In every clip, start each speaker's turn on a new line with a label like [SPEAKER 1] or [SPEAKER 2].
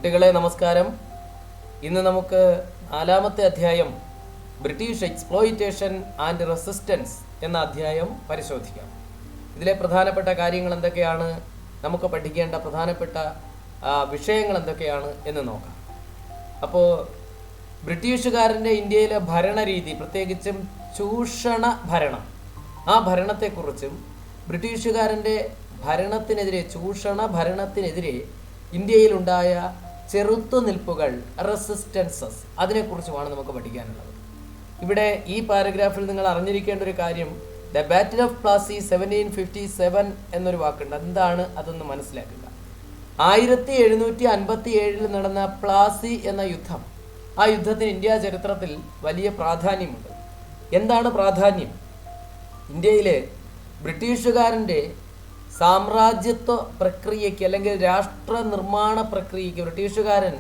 [SPEAKER 1] കുട്ടികളെ നമസ്കാരം. ഇന്ന് നമുക്ക് 4-ാമത്തെ അധ്യായം ബ്രിട്ടീഷ് എക്സ്പ്ലോയിറ്റേഷൻ ആൻഡ് റെസിസ്റ്റൻസ് എന്ന അധ്യായം പരിശോധിക്കാം. ഇതിലെ പ്രധാനപ്പെട്ട കാര്യങ്ങൾ എന്തൊക്കെയാണ്, നമുക്ക് പഠിക്കേണ്ട പ്രധാനപ്പെട്ട വിഷയങ്ങൾ എന്തൊക്കെയാണ് എന്ന് നോക്കാം. അപ്പോൾ ബ്രിട്ടീഷുകാരൻ്റെ ഇന്ത്യയിലെ ഭരണരീതി, പ്രത്യേകിച്ചും ചൂഷണ ഭരണം, ആ ഭരണത്തെക്കുറിച്ചും ബ്രിട്ടീഷുകാരൻ്റെ ഭരണത്തിനെതിരെ, ചൂഷണ ഭരണത്തിനെതിരെ ഇന്ത്യയിലുണ്ടായ ചെറുത്തുനിൽപ്പുകൾ, റെസിസ്റ്റൻസസ്, അതിനെക്കുറിച്ചുമാണ് നമുക്ക് പഠിക്കാനുള്ളത്. ഇവിടെ ഈ പാരഗ്രാഫിൽ നിങ്ങൾ അറിഞ്ഞിരിക്കേണ്ട ഒരു കാര്യം, ദ ബാറ്റിൽ ഓഫ് പ്ലാസി 1757 എന്നൊരു വാക്കുണ്ട്. എന്താണ് അതൊന്ന് മനസ്സിലാക്കുക. 1757 നടന്ന പ്ലാസി എന്ന യുദ്ധം, ആ യുദ്ധത്തിന് ഇന്ത്യ ചരിത്രത്തിൽ വലിയ പ്രാധാന്യമുണ്ട്. എന്താണ് പ്രാധാന്യം? ഇന്ത്യയിലെ ബ്രിട്ടീഷുകാരൻ്റെ സാമ്രാജ്യത്വ പ്രക്രിയയ്ക്ക് അല്ലെങ്കിൽ രാഷ്ട്ര നിർമ്മാണ പ്രക്രിയയ്ക്ക്, ബ്രിട്ടീഷുകാരൻ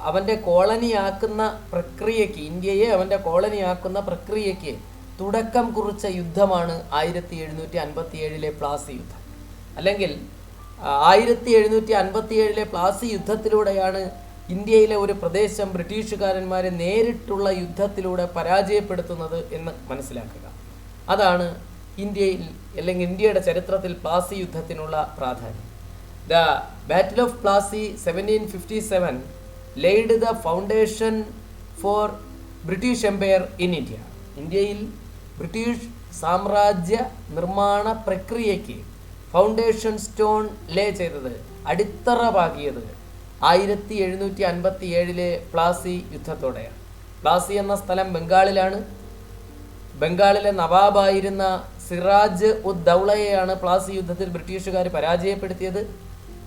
[SPEAKER 1] അവൻ്റെ കോളനിയാക്കുന്ന പ്രക്രിയയ്ക്ക്, ഇന്ത്യയെ അവൻ്റെ കോളനിയാക്കുന്ന പ്രക്രിയയ്ക്ക് തുടക്കം കുറിച്ച യുദ്ധമാണ് 1757 പ്ലാസി യുദ്ധം. അല്ലെങ്കിൽ 1757 പ്ലാസി യുദ്ധത്തിലൂടെയാണ് ഇന്ത്യയിലെ ഒരു പ്രദേശം ബ്രിട്ടീഷുകാരന്മാരെ നേരിട്ടുള്ള യുദ്ധത്തിലൂടെ പരാജയപ്പെടുത്തുന്നത് എന്ന് മനസ്സിലാക്കുക. അതാണ് ഇന്ത്യയിൽ അല്ലെങ്കിൽ ഇന്ത്യയുടെ ചരിത്രത്തിൽ പ്ലാസി യുദ്ധത്തിനുള്ള പ്രാധാന്യം. The battle of Plassey 1757 laid the foundation for British empire in India. ഇന്ത്യയിൽ ബ്രിട്ടീഷ് സാമ്രാജ്യ നിർമ്മാണ പ്രക്രിയയ്ക്ക് ഫൗണ്ടേഷൻ സ്റ്റോൺ ലേ ചെയ്തത്, അടിത്തറ പാകിയത് 1757 പ്ലാസി യുദ്ധത്തോടെയാണ്. പ്ലാസി എന്ന സ്ഥലം ബംഗാളിലാണ്. ബംഗാളിലെ നവാബായിരുന്ന സിറാജ് ഉദ് ദൗളയെയാണ് പ്ലാസി യുദ്ധത്തിൽ ബ്രിട്ടീഷുകാർ പരാജയപ്പെടുത്തിയത്.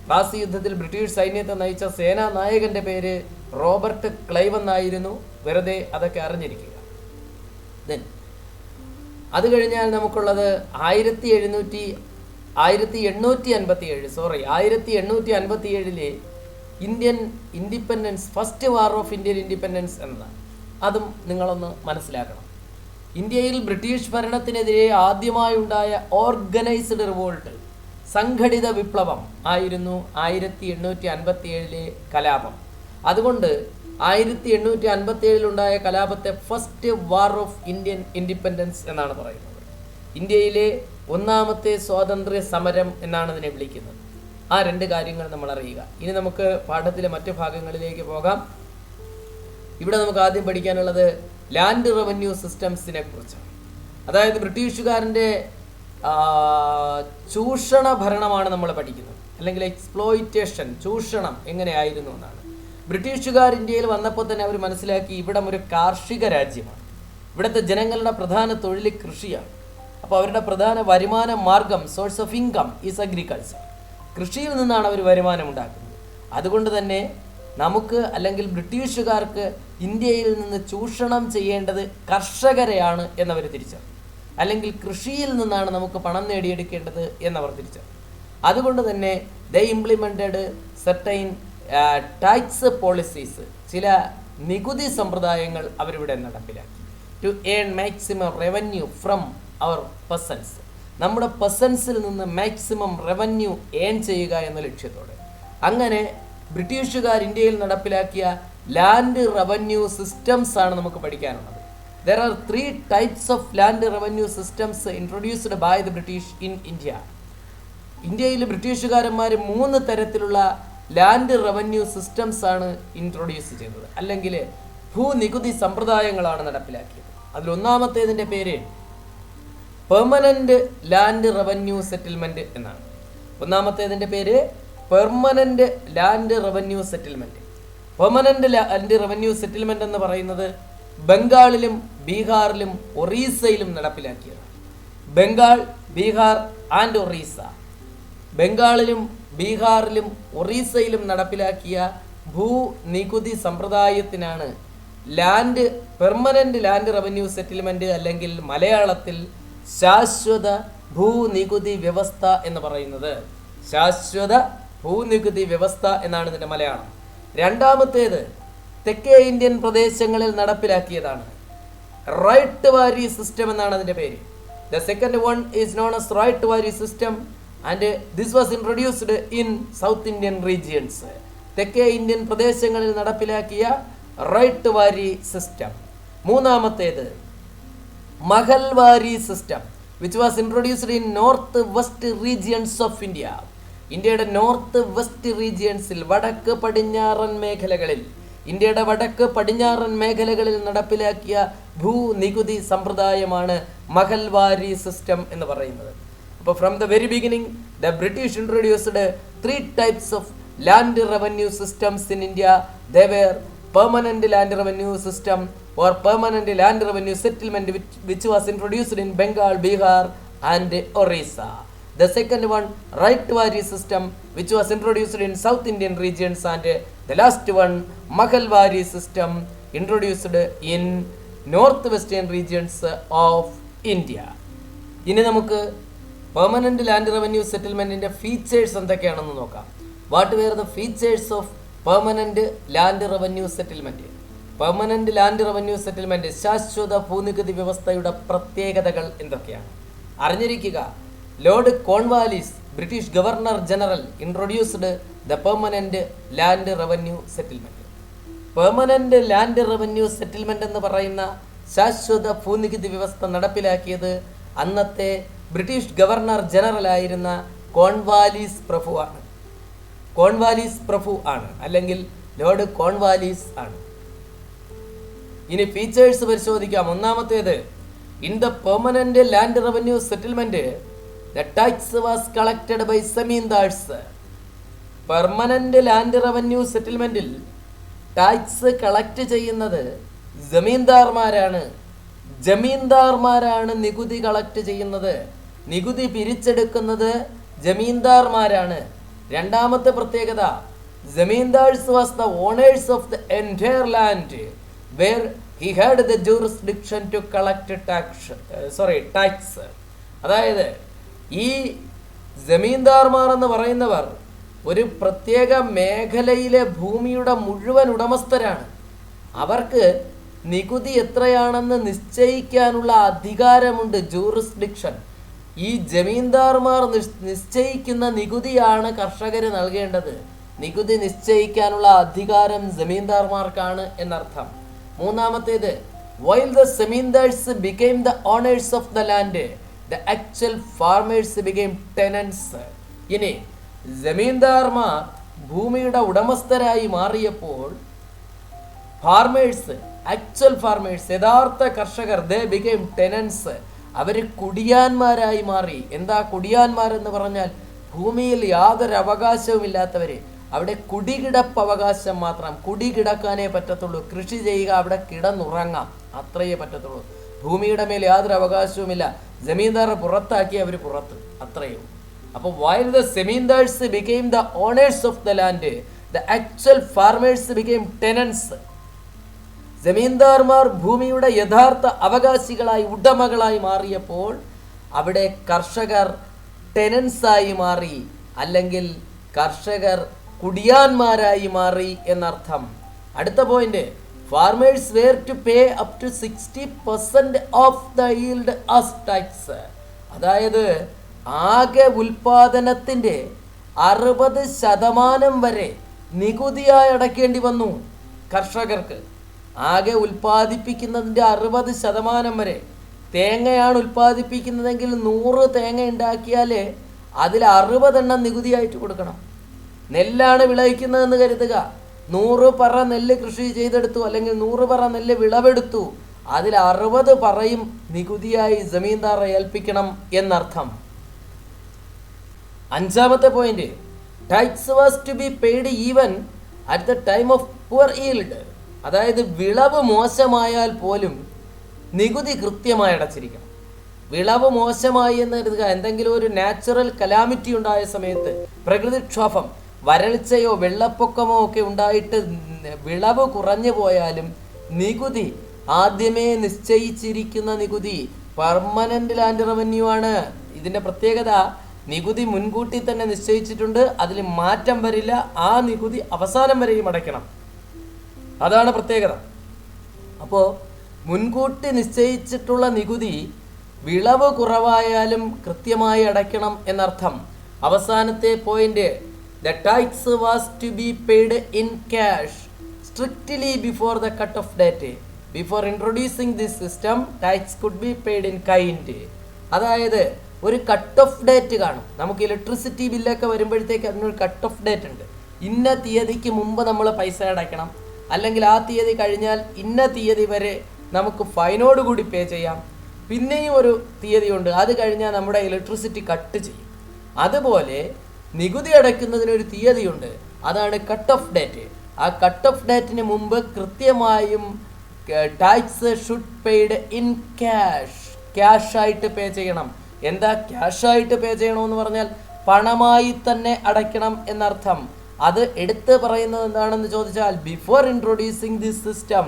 [SPEAKER 1] പ്ലാസി യുദ്ധത്തിൽ ബ്രിട്ടീഷ് സൈന്യത്തെ നയിച്ച സേനാ നായകന്റെ പേര് റോബർട്ട് ക്ലൈവ് എന്നായിരുന്നു. വെറുതെ അതൊക്കെ അറിഞ്ഞിരിക്കുക. അത് കഴിഞ്ഞാൽ നമുക്കുള്ളത് 1857 Indian independence, first war of Indian independence എന്നതാണ്. അതും നിങ്ങളൊന്ന് മനസ്സിലാക്കണം. ഇന്ത്യയിൽ ബ്രിട്ടീഷ് ഭരണത്തിനെതിരെ ആദ്യമായുണ്ടായ ഓർഗനൈസ്ഡ് റിവോൾട്ട്, സംഘടിത വിപ്ലവം ആയിരുന്നു 1857 കലാപം. അതുകൊണ്ട് 1857 കലാപത്തെ first war of Indian independence എന്നാണ് പറയുന്നത്. ഇന്ത്യയിലെ 1-ാമത്തെ സ്വാതന്ത്ര്യ സമരം എന്നാണ് ഇതിനെ വിളിക്കുന്നത്. ആ 2 കാര്യങ്ങൾ നമ്മൾ അറിയുക. ഇനി നമുക്ക് പാഠത്തിലെ മറ്റു ഭാഗങ്ങളിലേക്ക് പോകാം. ഇവിടെ നമുക്ക് ആദ്യം പഠിക്കാനുള്ളത് ലാൻഡ് റവന്യൂ സിസ്റ്റംസിനെ കുറിച്ചാണ്. അതായത് ബ്രിട്ടീഷുകാരൻ്റെ ചൂഷണ ഭരണമാണ് നമ്മൾ പഠിക്കുന്നത്, അല്ലെങ്കിൽ എക്സ്പ്ലോയിറ്റേഷൻ, ചൂഷണം എങ്ങനെയായിരുന്നു എന്നാണ്. ബ്രിട്ടീഷുകാർ ഇന്ത്യയിൽ വന്നപ്പോൾ തന്നെ അവർ മനസ്സിലാക്കി ഇവിടം ഒരു കാർഷിക രാജ്യമാണ്. ഇവിടുത്തെ ജനങ്ങളുടെ പ്രധാന തൊഴിൽ കൃഷിയാണ്. അപ്പോൾ അവരുടെ പ്രധാന വരുമാന മാർഗം, source of income is agriculture. കൃഷിയിൽ നിന്നാണ് അവർ വരുമാനം ഉണ്ടാക്കുന്നത്. അതുകൊണ്ട് തന്നെ നമുക്ക്, അല്ലെങ്കിൽ ബ്രിട്ടീഷുകാർക്ക് ഇന്ത്യയിൽ നിന്ന് ചൂഷണം ചെയ്യേണ്ടത് കർഷകരെയാണ് എന്നവർ തിരിച്ചറിഞ്ഞു. അല്ലെങ്കിൽ കൃഷിയിൽ നിന്നാണ് നമുക്ക് പണം നേടിയെടുക്കേണ്ടത് എന്നവർ തിരിച്ചറിഞ്ഞു. അതുകൊണ്ട് തന്നെ they implemented certain tax policies, ചില നികുതി സമ്പ്രദായങ്ങൾ അവരിവിടെ നടപ്പിലാക്കി. To earn maximum revenue from our peasants, നമ്മുടെ പെസൻസിൽ നിന്ന് മാക്സിമം റവന്യൂ ഏൺ ചെയ്യുക എന്ന ലക്ഷ്യത്തോടെ. അങ്ങനെ ബ്രിട്ടീഷുകാർ ഇന്ത്യയിൽ നടപ്പിലാക്കിയ ലാൻഡ് റവന്യൂ സിസ്റ്റംസ് ആണ് നമുക്ക് പഠിക്കാനുള്ളത്. There are 3 types of land revenue systems introduced by the British in India. ഇന്ത്യയിൽ ബ്രിട്ടീഷുകാരന്മാർ 3 തരത്തിലുള്ള ലാൻഡ് റവന്യൂ സിസ്റ്റംസ് ആണ് ഇൻട്രൊഡ്യൂസ് ചെയ്തത്, അല്ലെങ്കിൽ ഭൂനികുതി സമ്പ്രദായങ്ങളാണ് നടപ്പിലാക്കിയത്. അതിൽ 1-ാമത്തേതിൻ്റെ പേര് പെർമനന്റ് ലാൻഡ് റവന്യൂ സെറ്റിൽമെന്റ് എന്നാണ്. 1-ാമത്തേതിൻ്റെ പേര് permanent land revenue settlement. Permanent land revenue settlement എന്ന് പറയുന്നത് ബംഗാളിലും ബീഹാറിലും ഒറീസയിലും നടപ്പിലാക്കിയതാണ്. ബംഗാൾ, ബീഹാർ ആൻഡ് ഒറീസ, ബംഗാളിലും ബീഹാറിലും ഒറീസയിലും നടപ്പിലാക്കിയ ഭൂനികുതി സമ്പ്രദായത്തിനാണ് പെർമനന്റ് ലാൻഡ് റവന്യൂ സെറ്റിൽമെന്റ്, അല്ലെങ്കിൽ മലയാളത്തിൽ ശാശ്വത ഭൂനികുതി വ്യവസ്ഥ എന്ന് പറയുന്നത്. ശാശ്വത ഭൂനികുതി വ്യവസ്ഥ എന്നാണ് ഇതിൻ്റെ മലയാളം. 2-ാമത്തേത് തെക്കേ ഇന്ത്യൻ പ്രദേശങ്ങളിൽ നടപ്പിലാക്കിയതാണ്. റൈറ്റ് വാരി സിസ്റ്റം എന്നാണ് അതിൻ്റെ പേര്. The second one is known as right വാരി system. And this was introduced in South Indian regions. തെക്കേ ഇന്ത്യൻ പ്രദേശങ്ങളിൽ നടപ്പിലാക്കിയ റൈറ്റ് വാരി സിസ്റ്റം. മൂന്നാമത്തേത് mahalwari system which was introduced in north west regions of India. ഇന്ത്യയുടെ നോർത്ത് വെസ്റ്റ് റീജിയൻസിൽ വടക്ക് പടിഞ്ഞാറൻ മേഖലകളിൽ ഇന്ത്യയുടെ വടക്ക് പടിഞ്ഞാറൻ മേഖലകളിൽ നടപ്പിലാക്കിയ ഭൂനികുതി സമ്പ്രദായമാണ് മഹൽവാരി സിസ്റ്റം എന്ന് പറയുന്നത്. അപ്പോൾ from the very beginning the British introduced 3 types of land revenue systems in India. They were permanent land revenue system or permanent land revenue settlement which was introduced in Bengal, Bihar and Orissa. The second one, right wari system which was introduced in South Indian regions, and the last one, Mahalwari system introduced in northwestern regions of India. ഇനി നമുക്ക് permanent land revenue സെറ്റിൽമെന്റിന്റെ features എന്തൊക്കെയാണെന്ന് നോക്കാം. What were the features of permanent land revenue settlement? Permanent land revenue settlement ശാശ്വത ഭൂനികുതി വ്യവസ്ഥയുടെ പ്രത്യേകതകൾ എന്തൊക്കെയാണ് അറിഞ്ഞിരിക്കുക. Lord Cornwallis, British governor general, introduced the permanent land revenue settlement. Permanent land revenue settlement എന്ന് പറയുന്ന ശാശ്വത ഭൂനികുതി വ്യവസ്ഥ നടപ്പിലാക്കിയത് അന്നത്തെ ബ്രിട്ടീഷ് ഗവർണർ ജനറൽ ആയിരുന്ന കോൺവാലിസ് പ്രഭു ആണ്. കോൺവാലിസ് പ്രഭു ആണ്, അല്ലെങ്കിൽ ലോർഡ് കോൺവാലിസ് ആണ്. ഇനി ഫീച്ചേഴ്സ് പരിശോധിക്കാം. ഒന്നാമത്തേത്, in the permanent land revenue settlement the tax was collected by zamindars. Permanent land revenue സെറ്റിൽമെന്റിൽ ടാക്സ് കളക്ട് ചെയ്യുന്നത് ജമീന്ദാർമാരാണ്. ജമീന്ദാർമാരാണ് നികുതി കളക്ട് ചെയ്യുന്നത്. നികുതി പിരിച്ചെടുക്കുന്നത് ജമീന്ദാർമാരാണ്. രണ്ടാമത്തെ പ്രത്യേകത, zamindars was the owners of the entire land where he had the jurisdiction to collect tax. അതായത് ഈ ജമീന്ദാർമാർ എന്ന് പറയുന്നവർ ഒരു പ്രത്യേക മേഖലയിലെ ഭൂമിയുടെ മുഴുവൻ ഉടമസ്ഥരാണ്. അവർക്ക് നികുതി എത്രയാണെന്ന് നിശ്ചയിക്കാനുള്ള അധികാരമുണ്ട്, ജൂറിസ്ഡിക്ഷൻ. ഈ ജമീന്ദാർമാർ നിശ്ചയിക്കുന്ന നികുതിയാണ് കർഷകർ നൽകേണ്ടത്. നികുതി നിശ്ചയിക്കാനുള്ള അധികാരം ജമീന്ദാർമാർക്കാണ് എന്നർത്ഥം. മൂന്നാമത്തേത്, while the zamindars became the owners of the land, the actual farmers became tenants. ഇനി ജമീന്ദാർമാർ ഭൂമിയുടെ ഉടമസ്ഥരായി മാറിയപ്പോൾ ഫാർമേഴ്സ്, ആക്ച്വൽ ഫാർമേഴ്സ്, യഥാർത്ഥ കർഷകർ, ദേ became tenants. അവർ കുടിയാന്മാരായി മാറി. എന്താ കുടിയാന്മാരെന്ന് പറഞ്ഞാൽ? ഭൂമിയിൽ യാതൊരു അവകാശവും ഇല്ലാത്തവർ. അവിടെ കുടികിടപ്പ് അവകാശം മാത്രം. കുടികിടക്കാനേ പറ്റത്തുള്ളൂ. കൃഷി ചെയ്യുക, അവിടെ കിടന്നുറങ്ങാം, അത്രയേ പറ്റത്തുള്ളൂ. ഭൂമിയുടെ മേൽ യാതൊരു അവകാശവുമില്ല. ജമീന്ദാറെ പുറത്താക്കി അവർ പുറത്ത്, അത്രയും. അപ്പോൾ while the zamindars became the owners of the land, the actual farmers became tenants. ജമീന്ദാർമാർ ഭൂമിയുടെ യഥാർത്ഥ അവകാശികളായി, ഉടമകളായി മാറിയപ്പോൾ അവിടെ കർഷകർ ടെനൻസായി മാറി, അല്ലെങ്കിൽ കർഷകർ കുടിയാന്മാരായി മാറി എന്നർത്ഥം. അടുത്ത point, farmers were to pay up to 60% of the yield as tax. അതായത് ആകെ ഉൽപാദനത്തിൻ്റെ 60% വരെ നികുതിയായി അടയ്ക്കേണ്ടി വന്നു കർഷകർക്ക്. ആകെ ഉൽപ്പാദിപ്പിക്കുന്നതിൻ്റെ 60% വരെ. തേങ്ങയാണ് ഉൽപ്പാദിപ്പിക്കുന്നതെങ്കിൽ 100 തേങ്ങ ഉണ്ടാക്കിയാൽ അതിൽ 60 എണ്ണം നികുതിയായിട്ട് കൊടുക്കണം. നെല്ലാണ് വിളയിക്കുന്നതെന്ന് കരുതുക. 100 പറ നെല്ല് കൃഷി ചെയ്തെടുത്തു, അല്ലെങ്കിൽ 100 പറ നെല്ല് വിളവെടുത്തു. അതിൽ 60 പറയും നികുതിയായി ജമീന്ദാറെ ഏൽപ്പിക്കണം എന്നർത്ഥം. അഞ്ചാമത്തെ point, tax was to be paid even at the time of poor yield. അതായത് വിളവ് മോശമായാൽ പോലും നികുതി കൃത്യമായി അടച്ചിരിക്കണം. വിളവ് മോശമായി എന്ന് കരുതുക, എന്തെങ്കിലും ഒരു നാച്ചുറൽ കലാമിറ്റി ഉണ്ടായ സമയത്ത്, പ്രകൃതിക്ഷോഭം, വരൾച്ചയോ വെള്ളപ്പൊക്കമോ ഒക്കെ ഉണ്ടായിട്ട് വിളവ് കുറഞ്ഞു പോയാലും നികുതി ആദ്യമേ നിശ്ചയിച്ചിരിക്കുന്ന നികുതി പെർമനന്റ് ലാൻഡ് റവന്യൂ ആണ്. ഇതിൻ്റെ പ്രത്യേകത, നികുതി മുൻകൂട്ടി തന്നെ നിശ്ചയിച്ചിട്ടുണ്ട്, അതിൽ മാറ്റം വരില്ല. ആ നികുതി അവസാനം വരെയും അടയ്ക്കണം, അതാണ് പ്രത്യേകത. അപ്പോൾ മുൻകൂട്ടി നിശ്ചയിച്ചിട്ടുള്ള നികുതി വിളവ് കുറവായാലും കൃത്യമായി അടയ്ക്കണം എന്നർത്ഥം. അവസാനത്തെ point, the tax was to be paid in cash strictly before the cut off date. Before introducing this system tax could be paid in kind. അതായത് ഒരു കട്ട് ഓഫ് ഡേറ്റ് കാണും. നമുക്ക് ഇലക്ട്രിസിറ്റി ബില്ലൊക്കെ വരുമ്പോഴത്തേക്ക് അതിനൊരു കട്ട് ഓഫ് ഡേറ്റ് ഉണ്ട്. ഇന്ന തീയതിക്ക് മുമ്പ് നമ്മൾ പൈസ അടയ്ക്കണം, അല്ലെങ്കിൽ ആ തീയതി കഴിഞ്ഞാൽ ഇന്ന തീയതി വരെ നമുക്ക് ഫൈനോട് കൂടി പേ ചെയ്യാം. പിന്നെയും ഒരു തീയതിയുണ്ട്, അത് കഴിഞ്ഞാൽ നമ്മുടെ ഇലക്ട്രിസിറ്റി കട്ട് ചെയ്യും. അതുപോലെ നികുതി അടയ്ക്കുന്നതിനൊരു തീയതിയുണ്ട്, അതാണ് കട്ട് ഓഫ് ഡേറ്റ്. ആ കട്ട് ഓഫ് ഡേറ്റിന് മുമ്പ് കൃത്യമായും tax should paid in cash, ക്യാഷായിട്ട് പേ ചെയ്യണം. എന്താ ക്യാഷായിട്ട് പേ ചെയ്യണമെന്ന് പറഞ്ഞാൽ പണമായി തന്നെ അടയ്ക്കണം എന്നർത്ഥം. അത് എടുത്ത് പറയുന്നത് എന്താണെന്ന് ചോദിച്ചാൽ, ബിഫോർ ഇൻട്രൊഡ്യൂസിങ് ദിസ് സിസ്റ്റം,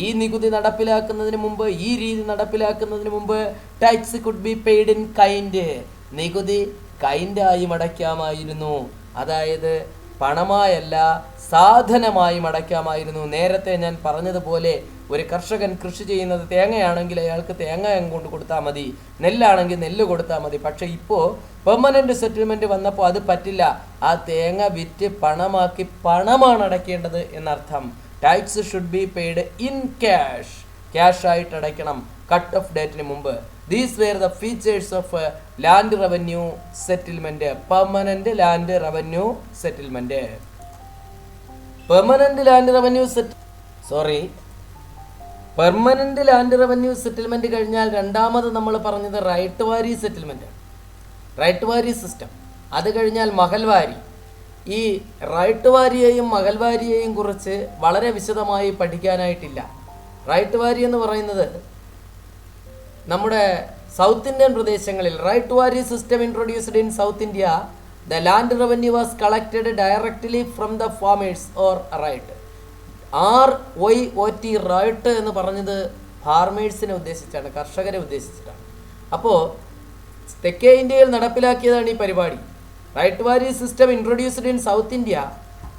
[SPEAKER 1] ഈ നികുതി നടപ്പിലാക്കുന്നതിന് മുമ്പ്, ഈ രീതി നടപ്പിലാക്കുന്നതിന് മുമ്പ് tax could be paid in kind, നികുതി കൈൻഡായും അടയ്ക്കാമായിരുന്നു. അതായത് പണമായല്ല, സാധനമായും അടയ്ക്കാമായിരുന്നു. നേരത്തെ ഞാൻ പറഞ്ഞതുപോലെ ഒരു കർഷകൻ കൃഷി ചെയ്യുന്നത് തേങ്ങയാണെങ്കിൽ അയാൾക്ക് തേങ്ങ കൊണ്ട് കൊടുത്താൽ മതി, നെല്ലാണെങ്കിൽ നെല്ല് കൊടുത്താൽ മതി. പക്ഷേ ഇപ്പോൾ പെർമനൻ്റ് സെറ്റിൽമെൻറ്റ് വന്നപ്പോൾ അത് പറ്റില്ല. ആ തേങ്ങ വിറ്റ് പണമാക്കി പണമാണ് അടയ്ക്കേണ്ടത് എന്നർത്ഥം. Tax should be paid in cash, ക്യാഷായിട്ട് അടയ്ക്കണം കട്ട് ഓഫ് ഡേറ്റിന് മുമ്പ്. These were the features of land revenue settlement, permanent land revenue settlement. Permanent land revenue settlement കഴിഞ്ഞാൽ രണ്ടാമത് നമ്മൾ പറഞ്ഞത് റൈറ്റ് വാരി സെറ്റിൽമെൻറ്റ്, റൈറ്റ് വാരി സിസ്റ്റം. അത് കഴിഞ്ഞാൽ മഹൽവാരി. ഈ റൈറ്റ് വാരിയെയും മഹൽവാരിയെയും കുറിച്ച് വളരെ വിശദമായി പഠിക്കാനായിട്ടില്ല. റൈറ്റ് വാരി എന്ന് പറയുന്നത് നമ്മുടെ സൗത്ത് ഇന്ത്യൻ പ്രദേശങ്ങളിൽ റൈറ്റ് വാരി system introduced in South India. The land revenue was collected directly from the farmers or ryot. RYOT ryot എന്ന് പറഞ്ഞത് ഫാർമേഴ്സിനെ ഉദ്ദേശിച്ചാണ്, കർഷകരെ ഉദ്ദേശിച്ചിട്ടാണ്. അപ്പോൾ തെക്കേ ഇന്ത്യയിൽ നടപ്പിലാക്കിയതാണ് ഈ പരിപാടി. റൈറ്റ് വാരി system introduced in South India.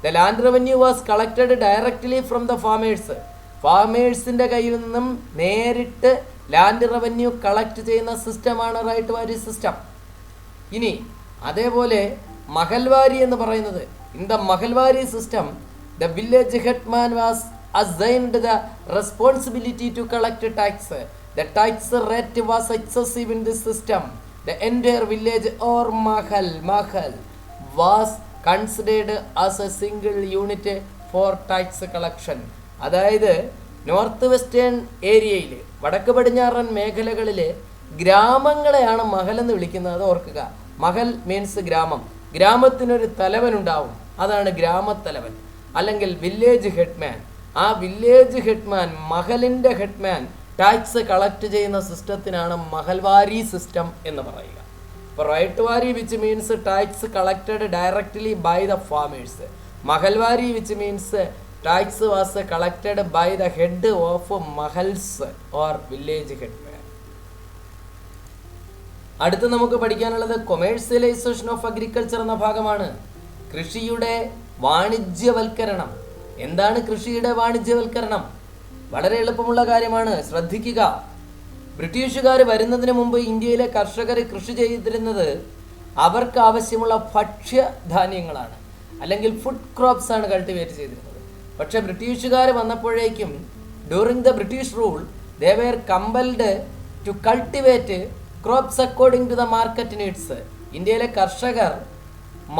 [SPEAKER 1] The land revenue was collected directly from the farmers. ഫാമേഴ്സിൻ്റെ കയ്യിൽ നിന്നും നേരിട്ട് ലാൻഡ് റവന്യൂ കളക്ട് ചെയ്യുന്ന സിസ്റ്റമാണ് റൈറ്റ് വാരി സിസ്റ്റം. ഇനി അതേപോലെ മഹൽവാരി എന്ന് പറയുന്നത്, in the Mahalwari system the village headman was assigned the responsibility to collect tax. The tax rate was excessive in this system. The entire village or mahal was considered as a single unit for tax collection. അതായത് north western ഏരിയയിൽ, വടക്ക് പടിഞ്ഞാറൻ മേഖലകളിൽ ഗ്രാമങ്ങളെയാണ് മഹൽ എന്ന് വിളിക്കുന്നത്. അത് ഓർക്കുക. Mahal means ഗ്രാമം. ഗ്രാമത്തിനൊരു തലവനുണ്ടാവും, അതാണ് ഗ്രാമത്തലവൻ, അല്ലെങ്കിൽ വില്ലേജ് ഹെഡ്മാൻ. ആ വില്ലേജ് ഹെഡ്മാൻ, മഹലിൻ്റെ ഹെഡ്മാൻ ടാക്സ് കളക്ട് ചെയ്യുന്ന സിസ്റ്റത്തിനാണ് മഹൽവാരി സിസ്റ്റം എന്ന് പറയുക. ഇപ്പോൾ ryotwari which means tax collected directly by the farmers. Mahalwari which means tax was collected by the head of mahals or village headman. അടുത്ത് നമുക്ക് പഠിക്കാനുള്ളത് കൊമേഴ്സ്യലൈസേഷൻ ഓഫ് അഗ്രികൾച്ചർ എന്ന ഭാഗമാണ്. കൃഷിയുടെ വാണിജ്യവൽക്കരണം. എന്താണ് കൃഷിയുടെ വാണിജ്യവൽക്കരണം? വളരെ എളുപ്പമുള്ള കാര്യമാണ്, ശ്രദ്ധിക്കുക. ബ്രിട്ടീഷുകാർ വരുന്നതിന് മുമ്പ് ഇന്ത്യയിലെ കർഷകർ കൃഷി ചെയ്തിരുന്നത് അവർക്ക് ആവശ്യമുള്ള ഭക്ഷ്യധാന്യങ്ങളാണ്, അല്ലെങ്കിൽ ഫുഡ് ക്രോപ്സ് ആണ് കൾട്ടിവേറ്റ് ചെയ്തിരുന്നത്. പക്ഷേ ബ്രിട്ടീഷുകാർ വന്നപ്പോഴേക്കും, during the British rule, they were compelled to cultivate crops according to the market needs. ഇന്ത്യയിലെ കർഷകർ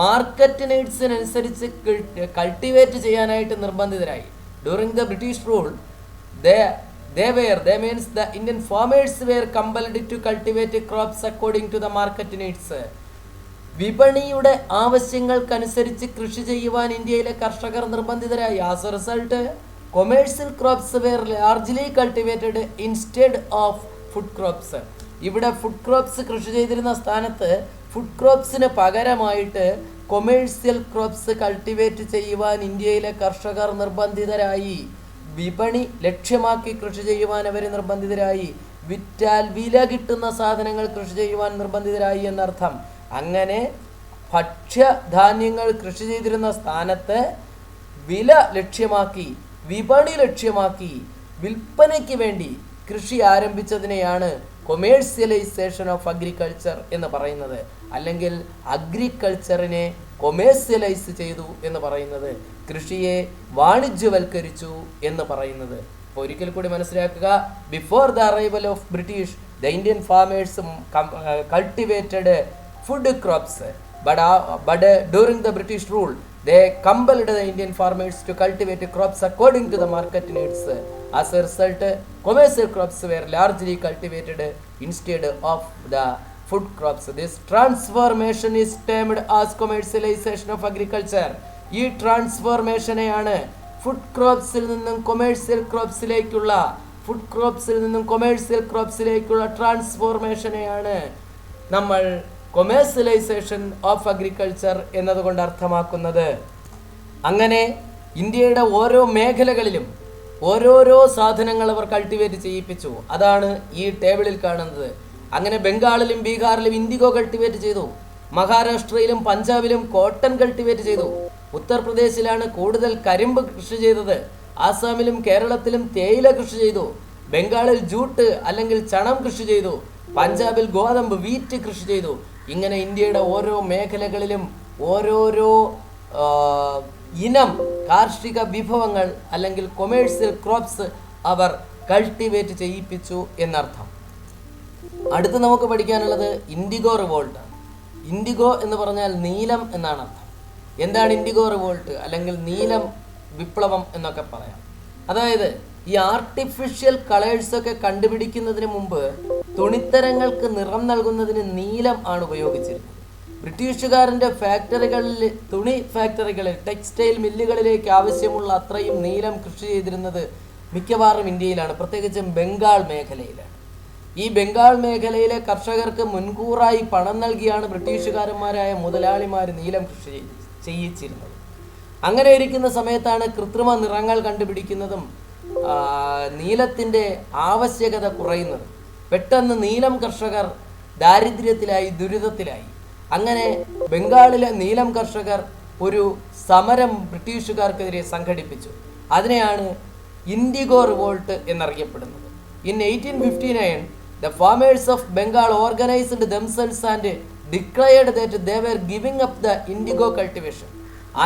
[SPEAKER 1] മാർക്കറ്റ് നീഡ്സിനനുസരിച്ച് കൾട്ടിവേറ്റ് ചെയ്യാനായിട്ട് നിർബന്ധിതരായി. During the British rule, they means the Indian farmers were compelled to cultivate crops according to the market needs. വിപണിയുടെ ആവശ്യങ്ങൾക്കനുസരിച്ച് കൃഷി ചെയ്യുവാൻ ഇന്ത്യയിലെ കർഷകർ നിർബന്ധിതരായി. As a result, commercial crops were largely cultivated instead of food crops. ഇവിടെ food crops കൃഷി ചെയ്തിരുന്ന സ്ഥാനത്ത് ഫുഡ് ക്രോപ്സിന് പകരമായിട്ട് കൊമേഴ്സ്യൽ ക്രോപ്സ് കൾട്ടിവേറ്റ് ചെയ്യുവാൻ ഇന്ത്യയിലെ കർഷകർ നിർബന്ധിതരായി. വിപണി ലക്ഷ്യമാക്കി കൃഷി ചെയ്യുവാൻ അവർ നിർബന്ധിതരായി. വിറ്റാൽ വില കിട്ടുന്ന സാധനങ്ങൾ കൃഷി ചെയ്യുവാൻ നിർബന്ധിതരായി എന്നർത്ഥം. അങ്ങനെ ഭക്ഷ്യധാന്യങ്ങൾ കൃഷി ചെയ്തിരുന്ന സ്ഥാനത്ത് വില ലക്ഷ്യമാക്കി, വിപണി ലക്ഷ്യമാക്കി വിൽപ്പനയ്ക്ക് വേണ്ടി കൃഷി ആരംഭിച്ചതിനെയാണ് കൊമേഴ്സ്യലൈസേഷൻ ഓഫ് അഗ്രികൾച്ചർ എന്ന് പറയുന്നത്, അല്ലെങ്കിൽ അഗ്രികൾച്ചറിനെ കൊമേഴ്സ്യലൈസ് ചെയ്തു എന്ന് പറയുന്നത്, കൃഷിയെ വാണിജ്യവൽക്കരിച്ചു എന്ന് പറയുന്നത്. അപ്പോൾ ഒരിക്കൽ കൂടി മനസ്സിലാക്കുക, before the arrival of British the Indian farmers cultivated food crops, but during the British rule they compelled the Indian farmers to cultivate crops according to the market needs. As a result, commercial crops were largely cultivated instead of the food crops. This transformation is termed as commercialization of agriculture. ഈ ട്രാൻസ്ഫോർമേഷനെയാണ് food ക്രോപ്സിൽ നിന്നും commercial ക്രോപ്സിലേക്കുള്ള ട്രാൻസ്ഫോർമേഷനെയാണ് നമ്മൾ commercialisation of agriculture എന്നതുകൊണ്ട് അർത്ഥമാക്കുന്നത്. അങ്ങനെ ഇന്ത്യയുടെ ഓരോ മേഖലകളിലും ഓരോരോ സാധനങ്ങൾ അവർ കൾട്ടിവേറ്റ് ചെയ്യിപ്പിച്ചു. അതാണ് ഈ ടേബിളിൽ കാണുന്നത്. അങ്ങനെ ബംഗാളിലും ബീഹാറിലും ഇൻഡിഗോ കൾട്ടിവേറ്റ് ചെയ്തു. മഹാരാഷ്ട്രയിലും പഞ്ചാബിലും കോട്ടൺ കൾട്ടിവേറ്റ് ചെയ്തു. ഉത്തർപ്രദേശിലാണ് കൂടുതൽ കരിമ്പ് കൃഷി ചെയ്തത്. ആസാമിലും കേരളത്തിലും തേയില കൃഷി ചെയ്തു. ബംഗാളിൽ ജൂട്ട് അല്ലെങ്കിൽ ചണം കൃഷി ചെയ്തു. പഞ്ചാബിൽ ഗോതമ്പ് വീറ്റ് കൃഷി ചെയ്തു. ഇങ്ങനെ ഇന്ത്യയുടെ ഓരോ മേഖലകളിലും ഓരോരോ ഇനം കാർഷിക വിഭവങ്ങൾ അല്ലെങ്കിൽ കൊമേഴ്സ്യൽ ക്രോപ്സ് അവർ കൾട്ടിവേറ്റ് ചെയ്യിപ്പിച്ചു എന്നർത്ഥം. അടുത്ത് നമുക്ക് പഠിക്കാനുള്ളത് ഇൻഡിഗോ റിവോൾട്ട്. ഇൻഡിഗോ എന്ന് പറഞ്ഞാൽ നീലം എന്നാണ് അർത്ഥം. എന്താണ് ഇൻഡിഗോ റിവോൾട്ട് അല്ലെങ്കിൽ നീലം വിപ്ലവം എന്നൊക്കെ പറയാം. അതായത് ഈ ആർട്ടിഫിഷ്യൽ കളേഴ്സൊക്കെ കണ്ടുപിടിക്കുന്നതിന് മുമ്പ് തുണിത്തരങ്ങൾക്ക് നിറം നൽകുന്നതിന് നീലം ആണ് ഉപയോഗിച്ചിരുന്നത്. ബ്രിട്ടീഷുകാരൻ്റെ തുണി ഫാക്ടറികളിൽ ടെക്സ്റ്റൈൽ മില്ലുകളിലേക്ക് ആവശ്യമുള്ള അത്രയും നീലം കൃഷി ചെയ്തിരുന്നത് മിക്കവാറും ഇന്ത്യയിലാണ്, പ്രത്യേകിച്ചും ബംഗാൾ മേഖലയിലാണ്. ഈ ബംഗാൾ മേഖലയിലെ കർഷകർക്ക് മുൻകൂറായി പണം നൽകിയാണ് ബ്രിട്ടീഷുകാരന്മാരായ മുതലാളിമാർ നീലം കൃഷി ചെയ്യിച്ചിരുന്നത്. അങ്ങനെ ഇരിക്കുന്ന സമയത്താണ് കൃത്രിമ നിറങ്ങൾ കണ്ടുപിടിക്കുന്നതും നീലത്തിൻ്റെ ആവശ്യകത കുറയുന്നത്. പെട്ടെന്ന് നീലം കർഷകർ ദാരിദ്ര്യത്തിലായി, ദുരിതത്തിലായി. അങ്ങനെ ബംഗാളിലെ നീലം കർഷകർ ഒരു സമരം ബ്രിട്ടീഷുകാർക്കെതിരെ സംഘടിപ്പിച്ചു. അതിനെയാണ് ഇൻഡിഗോ റിവോൾട്ട് എന്നറിയപ്പെടുന്നത്. In 1859, the farmers of Bengal organized themselves and declared that they were giving up the indigo cultivation.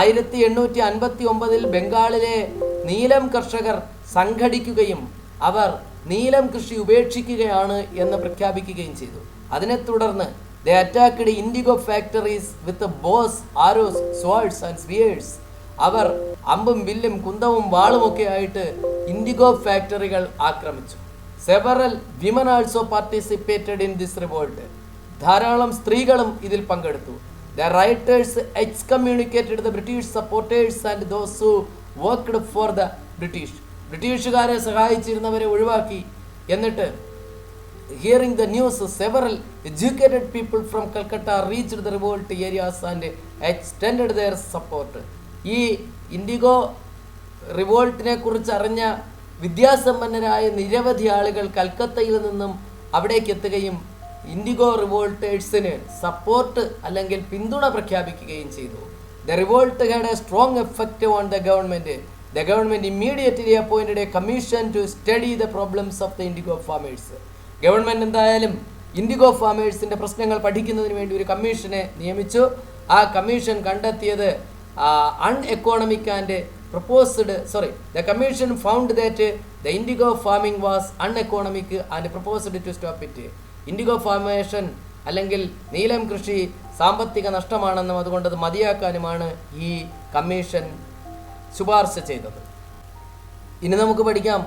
[SPEAKER 1] 1859 ബംഗാളിലെ നീലം കർഷകർ സംഘടിക്കുകയും അവർ നീലം കൃഷി ഉപേക്ഷിക്കുകയാണ് എന്ന് പ്രഖ്യാപിക്കുകയും ചെയ്തു. അതിനെ തുടർന്ന് they attacked indigo factories with bows, arrows, swords and spears. അവർ അമ്പും വില്ലും കുന്തവും വാളുമൊക്കെ ആയിട്ട് ഇൻഡിഗോ ഫാക്ടറികൾ ആക്രമിച്ചു. Several women also participated in this revolt. ധാരാളം സ്ത്രീകളും ഇതിൽ പങ്കെടുത്തു. The rioters excommunicated the British supporters and those who worked for the British. ബ്രിട്ടീഷുകാരെ സഹായിച്ചിരുന്നവരെ ഒഴിവാക്കി. എന്നിട്ട് hearing the news, several educated people from Calcutta reached the revolt areas and extended their support. ഈ IndiGo റിവോൾട്ടിനെ കുറിച്ച് അറിഞ്ഞ വിദ്യാസമ്പന്നരായ നിരവധി ആളുകൾ കൽക്കത്തയിൽ നിന്നും അവിടേക്ക് എത്തുകയും ഇൻഡിഗോ റിവോൾട്ടേഴ്സിന് സപ്പോർട്ട് അല്ലെങ്കിൽ പിന്തുണ പ്രഖ്യാപിക്കുകയും ചെയ്തു. The revolt had a strong effect on the government. The government immediately appointed a commission to study the problems of the indigo farmers. Government എന്തായാലും ഇൻഡിഗോ ഫാമേഴ്സിൻ്റെ പ്രശ്നങ്ങൾ പഠിക്കുന്നതിന് വേണ്ടി ഒരു കമ്മീഷനെ നിയമിച്ചു. ആ കമ്മീഷൻ കണ്ടെത്തിയത് uneconomic and the commission found that the indigo farming was uneconomic and proposed to stop it. Indigo formation അല്ലെങ്കിൽ നീലം കൃഷി സാമ്പത്തിക നഷ്ടമാണെന്നും അതുകൊണ്ട് അത് മതിയാക്കാനുമാണ് ഈ കമ്മീഷൻ ശുപാർശ ചെയ്തത്. ഇനി നമുക്ക് പഠിക്കാം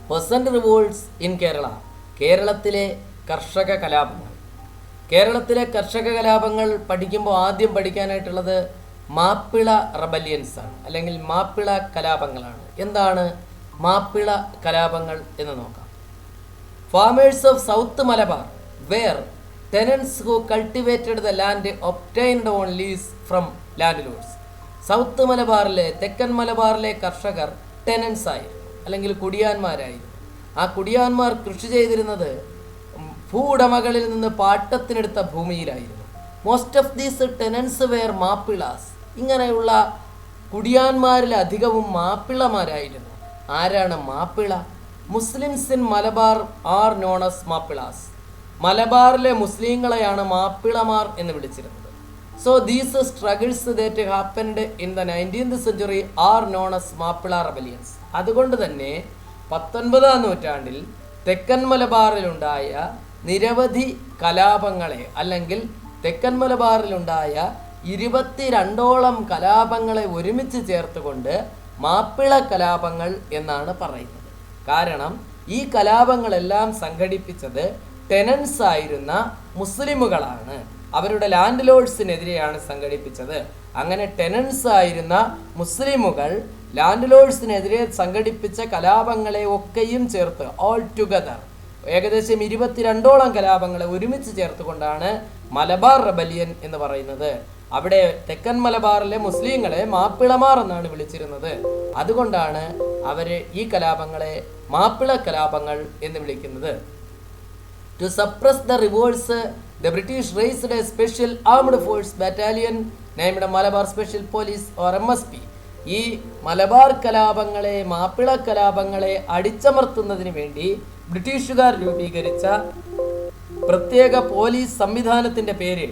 [SPEAKER 1] പെസന്റ് റിവോൾട്ട്സ് ഇൻ കേരള. കേരളത്തിലെ കർഷക കലാപങ്ങൾ. കേരളത്തിലെ കർഷക കലാപങ്ങൾ പഠിക്കുമ്പോൾ ആദ്യം പഠിക്കാനായിട്ടുള്ളത് മാപ്പിള റെബല്യൻസ് ആണ്, അല്ലെങ്കിൽ മാപ്പിള കലാപങ്ങളാണ്. എന്താണ് മാപ്പിള കലാപങ്ങൾ എന്ന് നോക്കാം. Farmers of South Malabar were tenants who cultivated the land obtained on lease from landlords. South മലബാറിലെ, തെക്കൻ മലബാറിലെ കർഷകർ ടെനൻസ് ആയിരുന്നു, അല്ലെങ്കിൽ കുടിയാന്മാരായിരുന്നു. ആ കുടിയാന്മാർ കൃഷി ചെയ്തിരുന്നത് ഭൂവുടമകളിൽ നിന്ന് പാട്ടത്തിനെടുത്ത ഭൂമിയിലായിരുന്നു. Most of these tenants were Mappilas. ഇങ്ങനെയുള്ള കുടിയാന്മാരിൽ അധികവും മാപ്പിളമാരായിരുന്നു. ആരാണ് Mappila? Muslims in Malabar are known as Mappilas. മലബാറിലെ മുസ്ലിങ്ങളെയാണ് മാപ്പിളമാർ എന്ന് വിളിച്ചിരുന്നത്. So these struggles that happened in the 19th century are known as Mappila rebellions. അതുകൊണ്ട് തന്നെ 19ാം നൂറ്റാണ്ടിൽ തെക്കൻ മലബാറിലുണ്ടായ നിരവധി കലാപങ്ങളെ, അല്ലെങ്കിൽ തെക്കൻ മലബാറിലുണ്ടായ 22ഓളം കലാപങ്ങളെ ഒരുമിച്ച് ചേർത്തുകൊണ്ട് മാപ്പിള കലാപങ്ങൾ എന്നാണ് പറയുന്നത്. കാരണം ഈ കലാപങ്ങളെല്ലാം സംഘടിപ്പിച്ചത് ടെനൻസ് ആയിരുന്ന മുസ്ലിമുകളാണ്. അവരുടെ ലാൻഡ് ലോഡ്സിനെതിരെയാണ് സംഘടിപ്പിച്ചത്. അങ്ങനെ ടെനൻസ് ആയിരുന്ന മുസ്ലിമുകൾ ലാൻഡ് ലോഡ്സിനെതിരെ സംഘടിപ്പിച്ച കലാപങ്ങളെ ഒക്കെയും ചേർത്ത് ഓൾ ടുഗദർ ഏകദേശം 22ഓളം കലാപങ്ങളെ ഒരുമിച്ച് ചേർത്തുകൊണ്ടാണ് മലബാർ റെബലിയൻ എന്ന് പറയുന്നത്. അവിടെ തെക്കൻ മലബാറിലെ മുസ്ലിങ്ങളെ മാപ്പിളമാർ എന്നാണ് വിളിച്ചിരുന്നത്. അതുകൊണ്ടാണ് അവര് ഈ കലാപങ്ങളെ മാപ്പിള കലാപങ്ങൾ എന്ന് വിളിക്കുന്നത്. To suppress the revolts, the British raised a special armed force battalion named Malabar Special Police or MSP. ഈ മലബാർ കലാപങ്ങളെ, മാപ്പിള കലാപങ്ങളെ അടിച്ചമർത്തുന്നതിന് വേണ്ടി ബ്രിട്ടീഷുകാർ രൂപീകരിച്ച പ്രത്യേക പോലീസ് സംവിധാനത്തിൻ്റെ പേര്,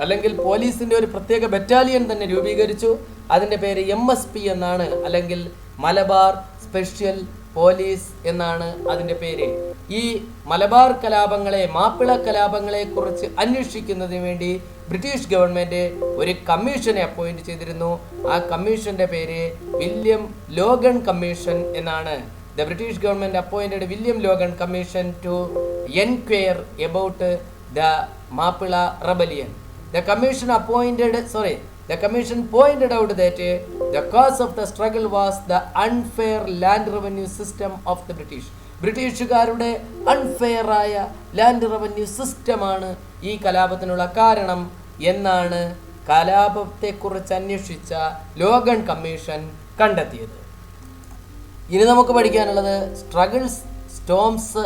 [SPEAKER 1] അല്ലെങ്കിൽ പോലീസിൻ്റെ ഒരു പ്രത്യേക ബറ്റാലിയൻ തന്നെ രൂപീകരിച്ചു. അതിൻ്റെ പേര് MSP എന്നാണ്, അല്ലെങ്കിൽ മലബാർ സ്പെഷ്യൽ പോലീസ് എന്നാണ് അതിൻ്റെ പേര്. ഈ മലബാർ കലാപങ്ങളെ, മാപ്പിള കലാപങ്ങളെ കുറിച്ച് അന്വേഷിക്കുന്നതിന് വേണ്ടി ബ്രിട്ടീഷ് ഗവൺമെൻറ് ഒരു കമ്മീഷനെ അപ്പോയിന്റ് ചെയ്തിരുന്നു. ആ കമ്മീഷൻ്റെ പേര് വില്യം ലോഗൺ കമ്മീഷൻ എന്നാണ്. The British government appointed William Logan Commission to inquire about the Mappila rebellion. The commission pointed out that the cause of the struggle was the unfair land revenue system of the British. ബ്രിട്ടീഷുകാരുടെ unfair ആയ land revenue സിസ്റ്റമാണ് ഈ കലാപത്തിനുള്ള കാരണം എന്നാണ് കലാപത്തെക്കുറിച്ച് അന്വേഷിച്ച Logan commission കണ്ടെത്തിയത്. ഇനി നമുക്ക് പഠിക്കാനുള്ളത് സ്ട്രഗിൾസ്, സ്റ്റോംസ്,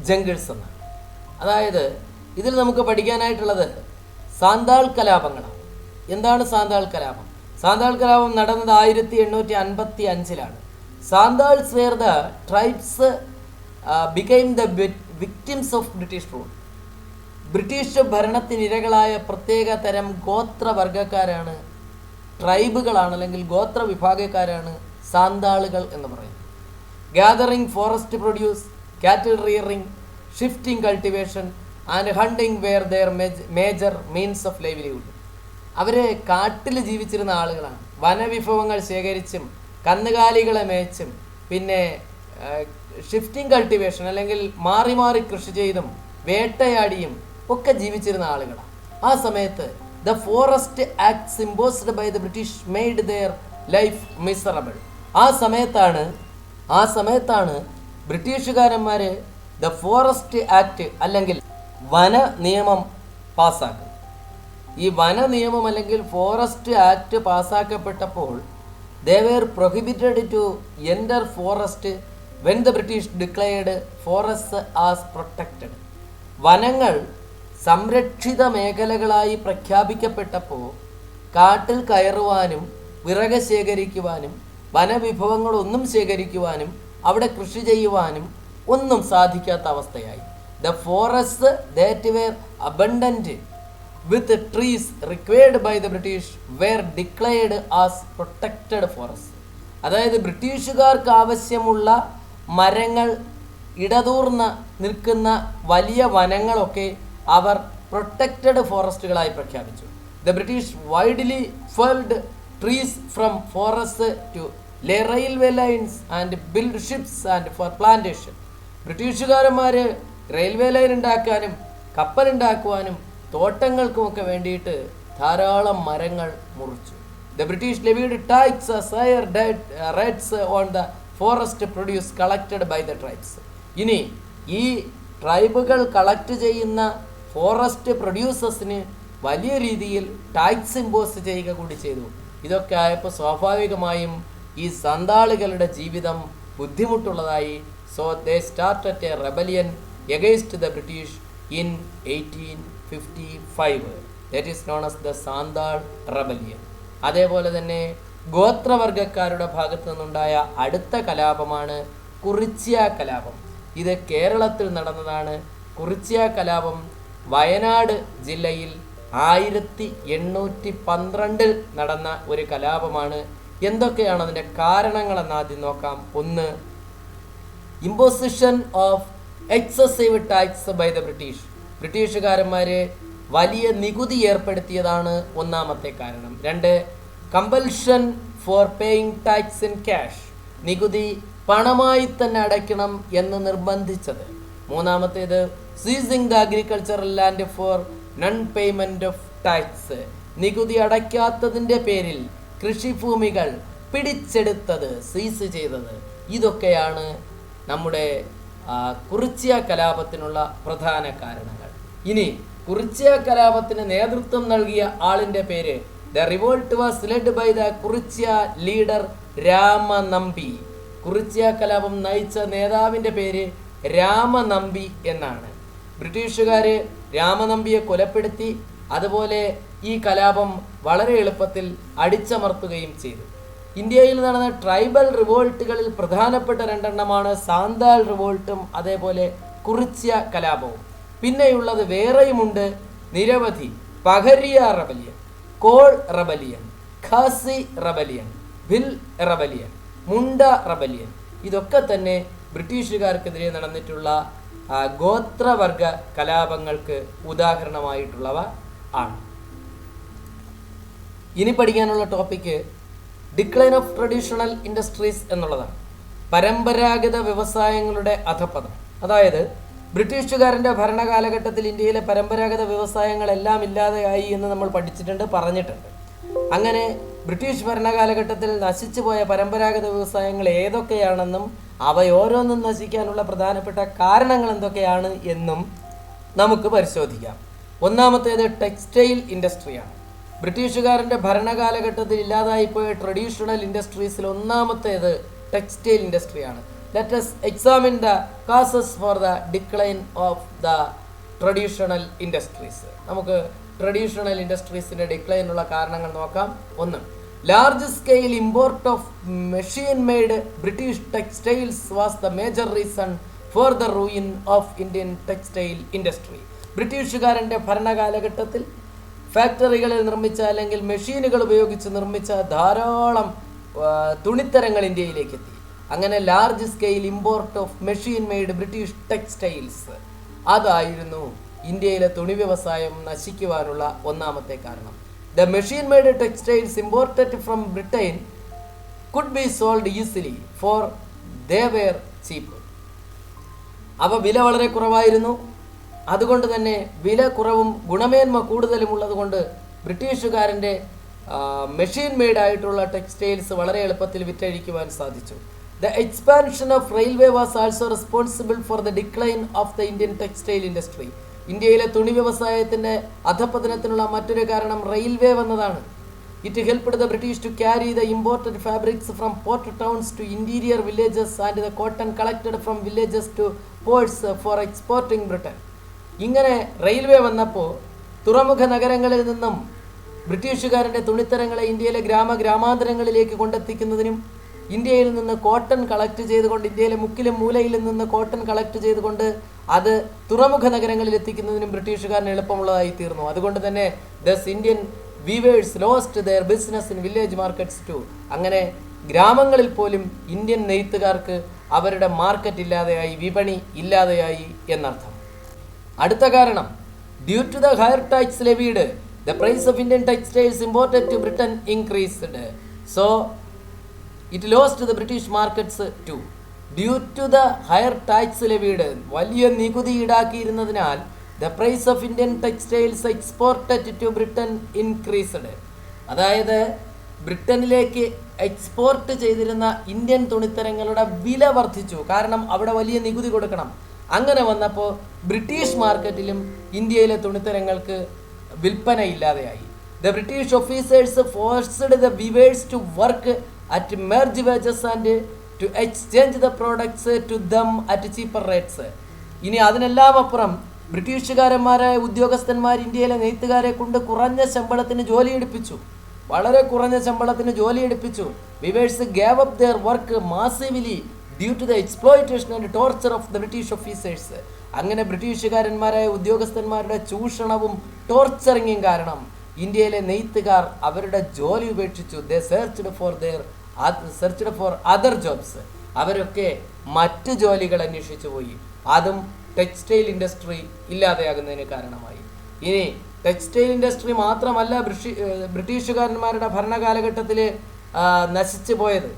[SPEAKER 1] ജംഗിൾസ് എന്നാണ്. അതായത് ഇതിൽ നമുക്ക് പഠിക്കാനായിട്ടുള്ളത് സാന്താൾ കലാപങ്ങളാണ്. എന്താണ് സാന്താൾ കലാപം? സാന്താൾ കലാപം നടന്നത് 1855-ലാണ്. Santhals were the tribes became the victims of British rule. British ഭരണത്തിനിരകളായ പ്രത്യേക തരം ഗോത്രവർഗക്കാരാണ്, ട്രൈബുകളാണ്, അല്ലെങ്കിൽ ഗോത്ര വിഭാഗക്കാരാണ് സാന്താളുകൾ എന്ന് പറയുന്നത്. Gathering forest produce, cattle rearing, shifting cultivation and hunting were their major means of livelihood. അവർ കാട്ടിൽ ജീവിച്ചിരുന്ന ആളുകളാണ്. വനവിഭവങ്ങൾ ശേഖരിച്ചും കന്നുകാലികളെ മേച്ചും പിന്നെ ഷിഫ്റ്റിംഗ് കൾട്ടിവേഷൻ അല്ലെങ്കിൽ മാറി മാറി കൃഷി ചെയ്തും വേട്ടയാടിയും ഒക്കെ ജീവിച്ചിരുന്ന ആളുകളാണ്. ആ സമയത്ത് the forest acts imposed by the British made their life miserable. ആ സമയത്താണ് ബ്രിട്ടീഷുകാരന്മാർ ദ ഫോറസ്റ്റ് ആക്ട് അല്ലെങ്കിൽ വന നിയമം പാസ്സാക്കുന്നത്. ഈ വന നിയമം അല്ലെങ്കിൽ ഫോറസ്റ്റ് ആക്ട് പാസ്സാക്കപ്പെട്ടപ്പോൾ they were prohibited to enter forest when the British declared forests as protected. വനങ്ങൾ സംരക്ഷിത മേഖലകളായി പ്രഖ്യാപിക്കപ്പെട്ടപ്പോൾ കാട്ടിൽ കയറുവാനും വിറക് ശേഖരിക്കുവാനും വനവിഭവങ്ങളൊന്നും ശേഖരിക്കുവാനും അവിടെ കൃഷി ചെയ്യുവാനും ഒന്നും സാധിക്കാത്ത അവസ്ഥയായി. The forests that were abundant with trees required by the British were declared as protected forests. അതായത് ബ്രിട്ടീഷുകാർക്ക് ആവശ്യമുള്ള മരങ്ങൾ ഇടതൂർന്ന നിൽക്കുന്ന വലിയ വനങ്ങളൊക്കെ അവർ പ്രൊട്ടക്റ്റഡ് ഫോറസ്റ്റുകളായി പ്രഖ്യാപിച്ചു. The British widely felled trees from forests to lay railway lines and build ships and for plantation. ബ്രിട്ടീഷുകാരന്മാർ railway line ഉണ്ടാക്കാനും കപ്പലുണ്ടാക്കുവാനും തോട്ടങ്ങൾക്കുമൊക്കെ വേണ്ടിയിട്ട് ധാരാളം മരങ്ങൾ മുറിച്ചു. The British levied taxes as higher rates on the forest produce collected by the tribes. ഇനി ഈ ട്രൈബുകൾ collect ചെയ്യുന്ന ഫോറസ്റ്റ് പ്രൊഡ്യൂസേഴ്സിന് വലിയ രീതിയിൽ ടാക്സ് ഇമ്പോസ് ചെയ്യുക കൂടി ചെയ്തു. ഇതൊക്കെ ആയപ്പോൾ സ്വാഭാവികമായും ഈ സന്താളികളുടെ ജീവിതം ബുദ്ധിമുട്ടുള്ളതായി. So they started a rebellion against the British in 1855. That is known as the Sandal Rebellion. അതേപോലെ തന്നെ ഗോത്രവർഗക്കാരുടെ ഭാഗത്തു നിന്നുണ്ടായ അടുത്ത കലാപമാണ് കുറിച്യ കലാപം. ഇത് കേരളത്തിൽ നടന്നതാണ്. കുറിച്യ കലാപം വയനാട് ജില്ലയിൽ 1812 നടന്ന ഒരു കലാപമാണ്. എന്തൊക്കെയാണ് അതിൻ്റെ കാരണങ്ങളെന്ന് ആദ്യം നോക്കാം. ഒന്ന്, imposition of excessive tax by the ബ്രിട്ടീഷുകാരന്മാർ വലിയ നികുതി ഏർപ്പെടുത്തിയതാണ് ഒന്നാമത്തെ കാരണം. രണ്ട്, compulsion for paying tax in cash, നികുതി പണമായി തന്നെ അടയ്ക്കണം എന്ന് നിർബന്ധിച്ചത്. മൂന്നാമത്തേത്, seizing the agricultural land for non payment of tax, നികുതി അടയ്ക്കാത്തതിൻ്റെ പേരിൽ കൃഷിഭൂമികൾ പിടിച്ചെടുത്തത്, സീസ് ചെയ്തത്. ഇതൊക്കെയാണ് നമ്മുടെ കുറിച്യ കലാപത്തിനുള്ള പ്രധാന കാരണങ്ങൾ. ഇനി കുറിച്യ കലാപത്തിന് നേതൃത്വം നൽകിയ ആളിൻ്റെ പേര്, the revolt was led by the Kurichya leader Ramanambi. Kurichya കലാപം നയിച്ച നേതാവിൻ്റെ പേര് രാമനമ്പി എന്നാണ്. ബ്രിട്ടീഷുകാർ രാമനമ്പിയെ കൊലപ്പെടുത്തി. അതുപോലെ ഈ കലാപം വളരെ എളുപ്പത്തിൽ അടിച്ചമർത്തുകയും ചെയ്തു. ഇന്ത്യയിൽ നടന്ന ട്രൈബൽ റിവോൾട്ടുകളിൽ പ്രധാനപ്പെട്ട രണ്ടെണ്ണമാണ് സാന്താൾ റിവോൾട്ടും അതേപോലെ കുറിച്യ കലാപവും. പിന്നെയുള്ളത് വേറെയുമുണ്ട് നിരവധി. Pahariya rebellion, Kol rebellion, Khasi rebellion, Bhil rebellion, Munda rebellion. ഇതൊക്കെ തന്നെ ബ്രിട്ടീഷുകാർക്കെതിരെ നടന്നിട്ടുള്ള ഗോത്രവർഗ കലാപങ്ങൾക്ക് ഉദാഹരണമായിട്ടുള്ളവ ആണ്. ഇനി പഠിക്കാനുള്ള topic decline of traditional industries എന്നുള്ളതാണ്. പരമ്പരാഗത വ്യവസായങ്ങളുടെ അധപ്പതനം. അതായത് ബ്രിട്ടീഷുകാരൻ്റെ ഭരണകാലഘട്ടത്തിൽ ഇന്ത്യയിലെ പരമ്പരാഗത വ്യവസായങ്ങളെല്ലാം ഇല്ലാതെയായി എന്ന് നമ്മൾ പഠിച്ചിട്ടുണ്ട്, പറഞ്ഞിട്ടുണ്ട്. അങ്ങനെ ബ്രിട്ടീഷ് ഭരണകാലഘട്ടത്തിൽ നശിച്ചു പോയ പരമ്പരാഗത വ്യവസായങ്ങൾ ഏതൊക്കെയാണെന്നും അവയോരോന്നും നശിക്കാനുള്ള പ്രധാനപ്പെട്ട കാരണങ്ങൾ എന്തൊക്കെയാണ് എന്നും നമുക്ക് പരിശോധിക്കാം. ഒന്നാമത്തേത് ടെക്സ്റ്റൈൽ ഇൻഡസ്ട്രിയാണ്. ബ്രിട്ടീഷുകാരൻ്റെ ഭരണകാലഘട്ടത്തിൽ ഇല്ലാതായിപ്പോയ ട്രഡീഷണൽ ഇൻഡസ്ട്രീസിൽ ഒന്നാമത്തേത് ടെക്സ്റ്റൈൽ ഇൻഡസ്ട്രിയാണ്. Let us examine the causes for the decline of the traditional industries. നമുക്ക് ട്രഡീഷണൽ ഇൻഡസ്ട്രീസിൻ്റെ ഡിക്ലൈനുള്ള കാരണങ്ങൾ നോക്കാം. ഒന്ന്, large scale import of machine made British textiles was the major reason for the ruin of Indian textile industry. ബ്രിട്ടീഷുകാരൻ്റെ ഭരണകാലഘട്ടത്തിൽ ഫാക്ടറികളിൽ നിർമ്മിച്ച അല്ലെങ്കിൽ മെഷീനുകൾ ഉപയോഗിച്ച് നിർമ്മിച്ച ധാരാളം തുണിത്തരങ്ങൾ ഇന്ത്യയിലേക്ക് എത്തി. അങ്ങനെ large scale import of machine made British textiles, അതായിരുന്നു ഇന്ത്യയിലെ തുണി വ്യവസായം നശിക്കുവാനുള്ള ഒന്നാമത്തെ കാരണം. The machine made textiles imported from Britain could be sold easily for they were cheap. അവ വില വളരെ കുറവായിരുന്നു. അതുകൊണ്ട് തന്നെ വില കുറവും ഗുണമേന്മ കൂടുതലും ഉള്ളതുകൊണ്ട് ബ്രിട്ടീഷുകാരൻ്റെ മെഷീൻ മെയ്ഡ് ആയിട്ടുള്ള ടെക്സ്റ്റൈൽസ് വളരെ എളുപ്പത്തിൽ വിറ്റഴിക്കുവാൻ സാധിച്ചു. The expansion of railway was also responsible for the decline of the Indian textile industry. ഇന്ത്യയിലെ തുണി വ്യവസായത്തിൻ്റെ അധപ്പതനത്തിനുള്ള മറ്റൊരു കാരണം റെയിൽവേ വന്നതാണ്. It helped the British to carry the imported fabrics from port towns to interior villages and the cotton collected from villages to ports for exporting Britain. ഇങ്ങനെ railway വന്നപ്പോൾ തുറമുഖ നഗരങ്ങളിൽ നിന്നും ബ്രിട്ടീഷുകാരൻ്റെ തുണിത്തരങ്ങളെ ഇന്ത്യയിലെ ഗ്രാമാന്തരങ്ങളിലേക്ക് കൊണ്ടെത്തിക്കുന്നതിനും ഇന്ത്യയിൽ നിന്ന് കോട്ടൺ കളക്ട് ചെയ്തുകൊണ്ട് ഇന്ത്യയിലെ മുക്കിലും മൂലയിൽ നിന്ന് കോട്ടൺ കളക്ട് ചെയ്തുകൊണ്ട് അത് തുറമുഖ നഗരങ്ങളിൽ എത്തിക്കുന്നതിനും ബ്രിട്ടീഷുകാരന് എളുപ്പമുള്ളതായി തീർന്നു. അതുകൊണ്ട് തന്നെ thus Indian weavers lost their business in village markets too. അങ്ങനെ ഗ്രാമങ്ങളിൽ പോലും ഇന്ത്യൻ നെയ്ത്തുകാർക്ക് അവരുടെ മാർക്കറ്റ് ഇല്ലാതെയായി, വിപണി ഇല്ലാതെയായി എന്നർത്ഥം. അടുത്ത കാരണം, due to the higher tax levied the price of Indian textiles imported to Britain increased. So it lost the British markets too. Due to the higher tax levied, വലിയ നികുതി ഈടാക്കിയിരുന്നതിനാൽ the price of Indian textiles exported to Britain increased. അതായത് ബ്രിട്ടനിലേക്ക് export ചെയ്തിരുന്ന Indian തുണിത്തരങ്ങളുടെ വില വർദ്ധിച്ചു. കാരണം അവിടെ വലിയ നികുതി കൊടുക്കണം. അങ്ങനെ വന്നപ്പോൾ ബ്രിട്ടീഷ് മാർക്കറ്റിലും ഇന്ത്യയിലെ തുണിത്തരങ്ങൾക്ക് വിൽപ്പന ഇല്ലാതെയായി. The British officers forced the weavers to work at merge wages and to exchange the products to them at cheaper rates. ഇനി അതിനെല്ലാം അപ്പുറം ബ്രിട്ടീഷുകാരന്മാരായ ഉദ്യോഗസ്ഥന്മാർ ഇന്ത്യയിലെ നെയ്ത്തുകാരെ കൊണ്ട് കുറഞ്ഞ ശമ്പളത്തിന് ജോലിയെടുപ്പിച്ചു, വളരെ കുറഞ്ഞ ശമ്പളത്തിന് ജോലിയെടുപ്പിച്ചു. Weavers gave up their work massively due to the exploitation and torture of the British officers. അങ്ങനെ ബ്രിട്ടീഷുകാരന്മാരായ ഉദ്യോഗസ്ഥന്മാരുടെ ചൂഷണവും ടോർച്ചറിങ്ങും കാരണം ഇന്ത്യയിലെ നെയ്ത്തുകാർ അവരുടെ ജോലി ഉപേക്ഷിച്ചു. ദേ സെർച്ച്ഡ് ഫോർ അതർ ജോബ്സ്. അവരൊക്കെ മറ്റ് ജോലികൾ അന്വേഷിച്ചു പോയി. അതും ടെക്സ്റ്റൈൽ ഇൻഡസ്ട്രി ഇല്ലാതെയാകുന്നതിന് കാരണമായി. ഇനി ടെക്സ്റ്റൈൽ ഇൻഡസ്ട്രി മാത്രമല്ല ബ്രിട്ടീഷുകാരന്മാരുടെ ഭരണകാലഘട്ടത്തിൽ നശിച്ചു പോയത്.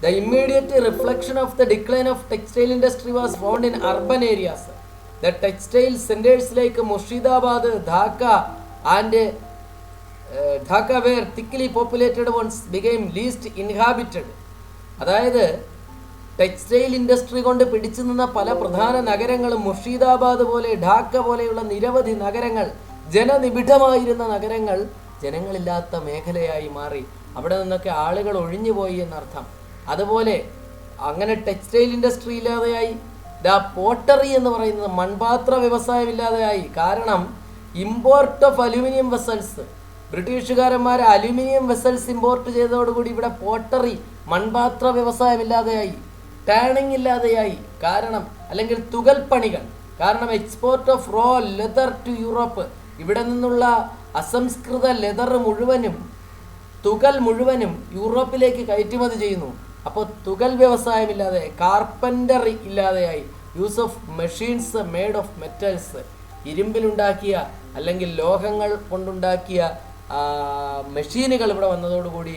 [SPEAKER 1] The immediate reflection of the decline of textile industry was found in urban areas. The textile centers like Murshidabad, Dhaka and Dhaka were thickly populated ones became least inhabited. അതായത് textile industry കൊണ്ട് പിടിച്ചു നിന്ന പല പ്രധാന നഗരങ്ങളും മുർഷിദാബാദ് പോലെ ഢാക്ക പോലെയുള്ള നിരവധി നഗരങ്ങൾ, ജനനിബിഡമായിരുന്ന നഗരങ്ങൾ ജനങ്ങളില്ലാത്ത മേഖലയായി മാറി. അവിടെ നിന്നൊക്കെ ആളുകൾ ഒഴിഞ്ഞുപോയി എന്നർത്ഥം. അതുപോലെ അങ്ങനെ ടെക്സ്റ്റൈൽ ഇൻഡസ്ട്രി ഇല്ലാതെയായി. പോട്ടറി എന്ന് പറയുന്നത് മൺപാത്ര വ്യവസായം ഇല്ലാതെയായി. കാരണം ഇമ്പോർട്ട് ഓഫ് അലുമിനിയം വെസൽസ്, ബ്രിട്ടീഷുകാരന്മാർ അലുമിനിയം വെസൽസ് ഇമ്പോർട്ട് ചെയ്തതോടുകൂടി ഇവിടെ പോട്ടറി മൺപാത്ര വ്യവസായം ഇല്ലാതെയായി. ടാണിങ് ഇല്ലാതെയായി. കാരണം അല്ലെങ്കിൽ തുകൽപ്പണികൾ, കാരണം export of raw leather to Europe, ഇവിടെ നിന്നുള്ള അസംസ്കൃത ലെതർ മുഴുവനും തുകൽ മുഴുവനും യൂറോപ്പിലേക്ക് കയറ്റുമതി ചെയ്യുന്നു. അപ്പോൾ തുകൽ വ്യവസായം ഇല്ലാതെയായി. കാർപ്പൻ്ററി ഇല്ലാതെയായി. Use of machines made of metals, ഇരുമ്പിലുണ്ടാക്കിയ അല്ലെങ്കിൽ ലോഹങ്ങൾ കൊണ്ടുണ്ടാക്കിയ മെഷീനുകൾ ഇവിടെ വന്നതോടുകൂടി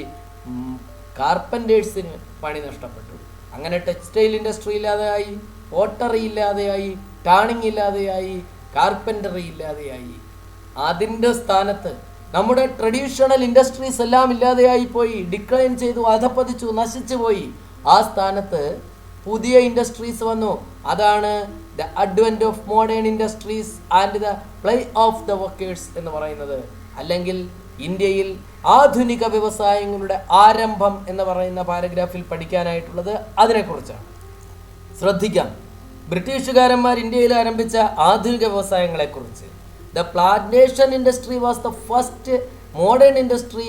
[SPEAKER 1] കാർപ്പൻറ്റേഴ്സിന് പണി നഷ്ടപ്പെട്ടു. അങ്ങനെ ടെക്സ്റ്റൈൽ ഇൻഡസ്ട്രി ഇല്ലാതെയായി, പോട്ടറി ഇല്ലാതെയായി, ടാണിങ് ഇല്ലാതെയായി, കാർപ്പൻ്ററി ഇല്ലാതെയായി. അതിൻ്റെ സ്ഥാനത്ത് നമ്മുടെ ട്രഡീഷണൽ ഇൻഡസ്ട്രീസ് എല്ലാം ഇല്ലാതെയായി പോയി, ഡിക്ലൈൻ ചെയ്തു, അധപ്പതിച്ചു, നശിച്ചു പോയി. ആ സ്ഥാനത്ത് പുതിയ ഇൻഡസ്ട്രീസ് വന്നു. അതാണ് the advent of modern industries and the play off the workers എന്ന് പറയുന്നത്. അല്ലെങ്കിൽ ഇന്ത്യയിൽ ആധുനിക വ്യവസായങ്ങളുടെ ആരംഭം എന്ന് പറയുന്ന പാരഗ്രാഫിൽ പഠിക്കാനായിട്ടുള്ളത് അതിനെക്കുറിച്ചാണ്. ശ്രദ്ധിക്കാം, ബ്രിട്ടീഷുകാരന്മാർ ഇന്ത്യയിൽ ആരംഭിച്ച ആധുനിക വ്യവസായങ്ങളെക്കുറിച്ച്. The plantation industry was the first modern industry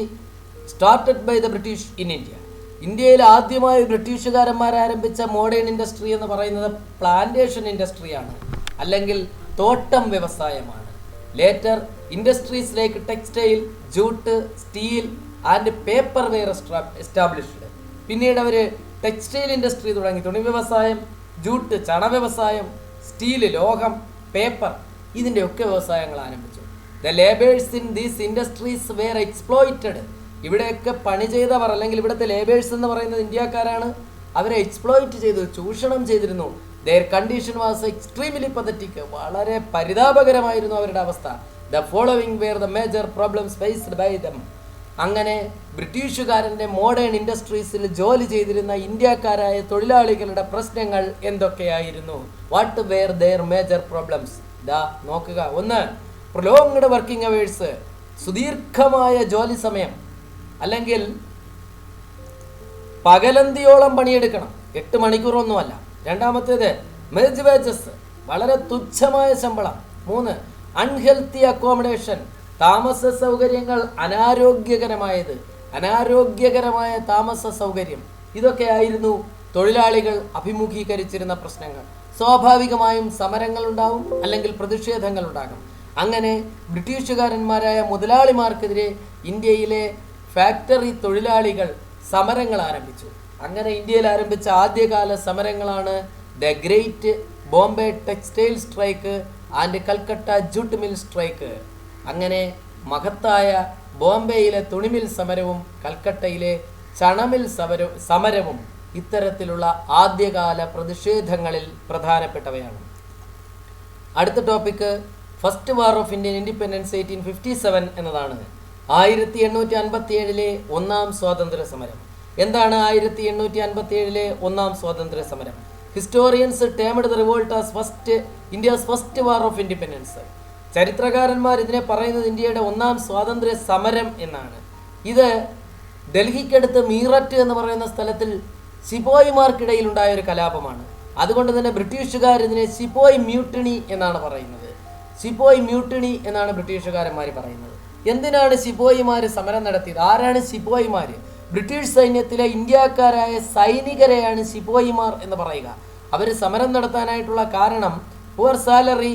[SPEAKER 1] started by the British in India. ഇന്ത്യയിൽ ആദ്യമായി ബ്രിട്ടീഷുകാരന്മാർ ആരംഭിച്ച മോഡേൺ ഇൻഡസ്ട്രി എന്ന് പറയുന്നത് പ്ലാന്റേഷൻ ഇൻഡസ്ട്രിയാണ്, അല്ലെങ്കിൽ തോട്ടം വ്യവസായമാണ്. Later industries like textile, jute, steel and paper were established. പിന്നീട് അവർ ടെക്സ്റ്റൈൽ ഇൻഡസ്ട്രി തുടങ്ങി. തുണി വ്യവസായം, ജൂട്ട്, ചണ വ്യവസായം, സ്റ്റീല്, ലോഹം, പേപ്പർ, ഇതിൻ്റെയൊക്കെ വ്യവസായങ്ങൾ ആരംഭിച്ചു. The labours in these industries were exploited. ഇവിടെയൊക്കെ പണി ചെയ്തവർ അല്ലെങ്കിൽ ഇവിടുത്തെ ലേബേഴ്സ് എന്ന് പറയുന്നത് ഇന്ത്യക്കാരാണ്. അവരെ എക്സ്പ്ലോയിറ്റ് ചെയ്തു, ചൂഷണം ചെയ്തിരുന്നു. Their condition was extremely pathetic. വളരെ പരിതാപകരമായിരുന്നു അവരുടെ അവസ്ഥ. The following were the major problems faced by them. അങ്ങനെ ബ്രിട്ടീഷുകാരൻ്റെ മോഡേൺ ഇൻഡസ്ട്രീസിൽ ജോലി ചെയ്തിരുന്ന ഇന്ത്യക്കാരായ തൊഴിലാളികളുടെ പ്രശ്നങ്ങൾ എന്തൊക്കെയായിരുന്നു? What were their major problems? ദാ നോക്കുക. ഒന്ന്, പ്രൊലോങ്ഡ് വർക്കിംഗ് അവേഴ്സ്, സുദീർഘമായ ജോലി സമയം, അല്ലെങ്കിൽ പകലന്തിയോളം പണിയെടുക്കണം, 8 മണിക്കൂറൊന്നുമല്ല. രണ്ടാമത്തേത് മെർജ് വേജസ്, വളരെ തുച്ഛമായ ശമ്പളം. 3, അൺഹെൽത്തി അക്കോമഡേഷൻ, താമസ സൗകര്യങ്ങൾ അനാരോഗ്യകരമായ താമസ സൗകര്യം. ഇതൊക്കെയായിരുന്നു തൊഴിലാളികൾ അഭിമുഖീകരിച്ചിരുന്ന പ്രശ്നങ്ങൾ. സ്വാഭാവികമായും സമരങ്ങൾ ഉണ്ടാവും, അല്ലെങ്കിൽ പ്രതിഷേധങ്ങൾ ഉണ്ടാകും. അങ്ങനെ ബ്രിട്ടീഷുകാരന്മാരായ മുതലാളിമാർക്കെതിരെ ഇന്ത്യയിലെ ഫാക്ടറി തൊഴിലാളികൾ സമരങ്ങൾ ആരംഭിച്ചു. അങ്ങനെ ഇന്ത്യയിൽ ആരംഭിച്ച ആദ്യകാല സമരങ്ങളാണ് the great Bombay textile strike and Calcutta jute mill strike. അങ്ങനെ മഹത്തായ ബോംബെയിലെ തുണിമിൽ സമരവും കൽക്കട്ടയിലെ ചണമിൽ സമരവും ഇത്തരത്തിലുള്ള ആദ്യകാല പ്രതിഷേധങ്ങളിൽ പ്രധാനപ്പെട്ടവയാണ്. അടുത്ത topic first war of Indian independence 1857 എന്നതാണ്. 1857 ഒന്നാം സ്വാതന്ത്ര്യ സമരം. എന്താണ് 1857 ഒന്നാം സ്വാതന്ത്ര്യ സമരം? Historians termed the revolt as India's first war of independence. ചരിത്രകാരന്മാർ ഇതിനെ പറയുന്നത് ഇന്ത്യയുടെ ഒന്നാം സ്വാതന്ത്ര്യ സമരം എന്നാണ്. ഇത് ഡൽഹിക്കടുത്ത് മീററ്റ് എന്ന് പറയുന്ന സ്ഥലത്തിൽ സിപ്പോയിമാർക്കിടയിൽ ഉണ്ടായ ഒരു കലാപമാണ്. അതുകൊണ്ട് തന്നെ ബ്രിട്ടീഷുകാർ ഇതിനെ സിപ്പോയ് മ്യൂട്ടിണി എന്നാണ് പറയുന്നത്. സിപ്പോയ് മ്യൂട്ടിണി എന്നാണ് ബ്രിട്ടീഷുകാരന്മാർ പറയുന്നത്. എന്തിനാണ് സിപ്പോയിമാർ സമരം നടത്തിയത്? ആരാണ് സിപ്പോയിമാർ? ബ്രിട്ടീഷ് സൈന്യത്തിലെ ഇന്ത്യക്കാരായ സൈനികരെയാണ് ശിപ്പോയിമാർ എന്ന് പറയുക. അവർ സമരം നടത്താനായിട്ടുള്ള കാരണം poor salary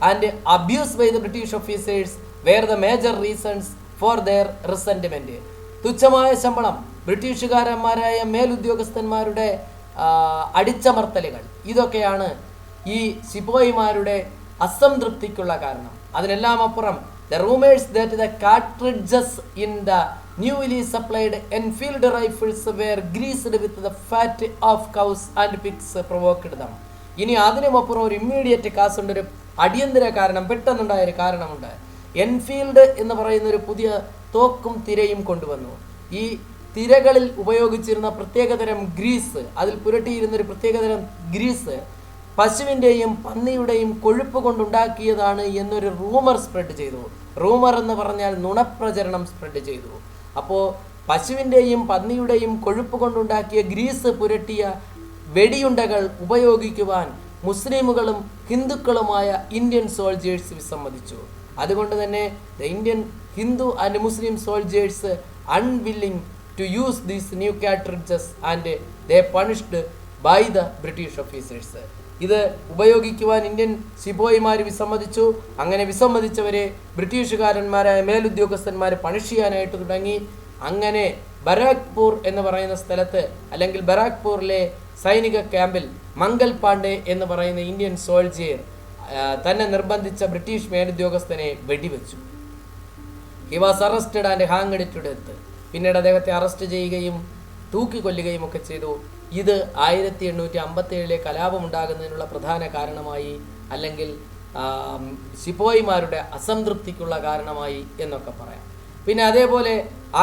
[SPEAKER 1] and abuse by the British officers were the major reasons for their resentment. തുച്ഛമായ ശമ്പളം, ബ്രിട്ടീഷുകാരന്മാരായ മേലുദ്യോഗസ്ഥന്മാരുടെ അടിച്ചമർത്തലുകൾ, ഇതൊക്കെയാണ് ഈ ശിപ്പോയിമാരുടെ അസംതൃപ്തിക്കുള്ള കാരണം. അതിനെല്ലാം അപ്പുറം the rumors that the cartridges in the newly supplied Enfield rifles were greased with the fat of cows and pigs provoked them. ഇനി അതിനുമപ്പുറം ഒരു immediate കാസുണ്ട്, ഒരു അടിയന്തര കാരണം, പെട്ടെന്നുണ്ടായ ഒരു കാരണമുണ്ട്. എൻഫീൽഡ് എന്ന് പറയുന്ന ഒരു പുതിയ തോക്കും തിരയും കൊണ്ടുവന്നു. ഈ തിരകളിൽ ഉപയോഗിച്ചിരുന്ന പ്രത്യേകതരം ഗ്രീസ്, അതിൽ പുരട്ടിയിരുന്ന ഒരു പ്രത്യേകതരം ഗ്രീസ് പശുവിൻ്റെയും പന്നിയുടെയും കൊഴുപ്പ് കൊണ്ടുണ്ടാക്കിയതാണ് എന്നൊരു റൂമർ സ്പ്രെഡ് ചെയ്തു. റൂമർ എന്ന് പറഞ്ഞാൽ നുണപ്രചരണം സ്പ്രെഡ് ചെയ്തു. അപ്പോൾ പശുവിൻ്റെയും പന്നിയുടെയും കൊഴുപ്പ് കൊണ്ടുണ്ടാക്കിയ ഗ്രീസ് പുരട്ടിയ വെടിയുണ്ടകൾ ഉപയോഗിക്കുവാൻ മുസ്ലിമുകളും ഹിന്ദുക്കളുമായ ഇന്ത്യൻ സോൾജേഴ്സ് വിസമ്മതിച്ചു. അതുകൊണ്ട് തന്നെ the Indian Hindu and Muslim soldiers unwilling to use these new cartridges and they punished by the British officers. ഇത് ഉപയോഗിക്കുവാൻ ഇന്ത്യൻ ശിപ്പോയിമാർ വിസമ്മതിച്ചു. അങ്ങനെ വിസമ്മതിച്ചവരെ ബ്രിട്ടീഷുകാരന്മാരായ മേലുദ്യോഗസ്ഥന്മാർ പണിഷ് ചെയ്യാനായിട്ട് തുടങ്ങി. അങ്ങനെ ബരാക്പൂർ എന്ന് പറയുന്ന സ്ഥലത്ത്, അല്ലെങ്കിൽ ബരാക്പൂറിലെ സൈനിക ക്യാമ്പിൽ മംഗൽ പാണ്ഡെ എന്ന് പറയുന്ന ഇന്ത്യൻ സോൾജിയർ തന്നെ നിർബന്ധിച്ച ബ്രിട്ടീഷ് മേലുദ്യോഗസ്ഥനെ വെടിവെച്ചു. He was arrested and hanged to death. പിന്നീട് അദ്ദേഹത്തെ അറസ്റ്റ് ചെയ്യുകയും തൂക്കിക്കൊല്ലുകയും ഒക്കെ ചെയ്തു. ഇത് 1857 കലാപമുണ്ടാകുന്നതിനുള്ള പ്രധാന കാരണമായി, അല്ലെങ്കിൽ ശിപ്പോയിമാരുടെ അസംതൃപ്തിക്കുള്ള കാരണമായി എന്നൊക്കെ പറയാം. പിന്നെ അതേപോലെ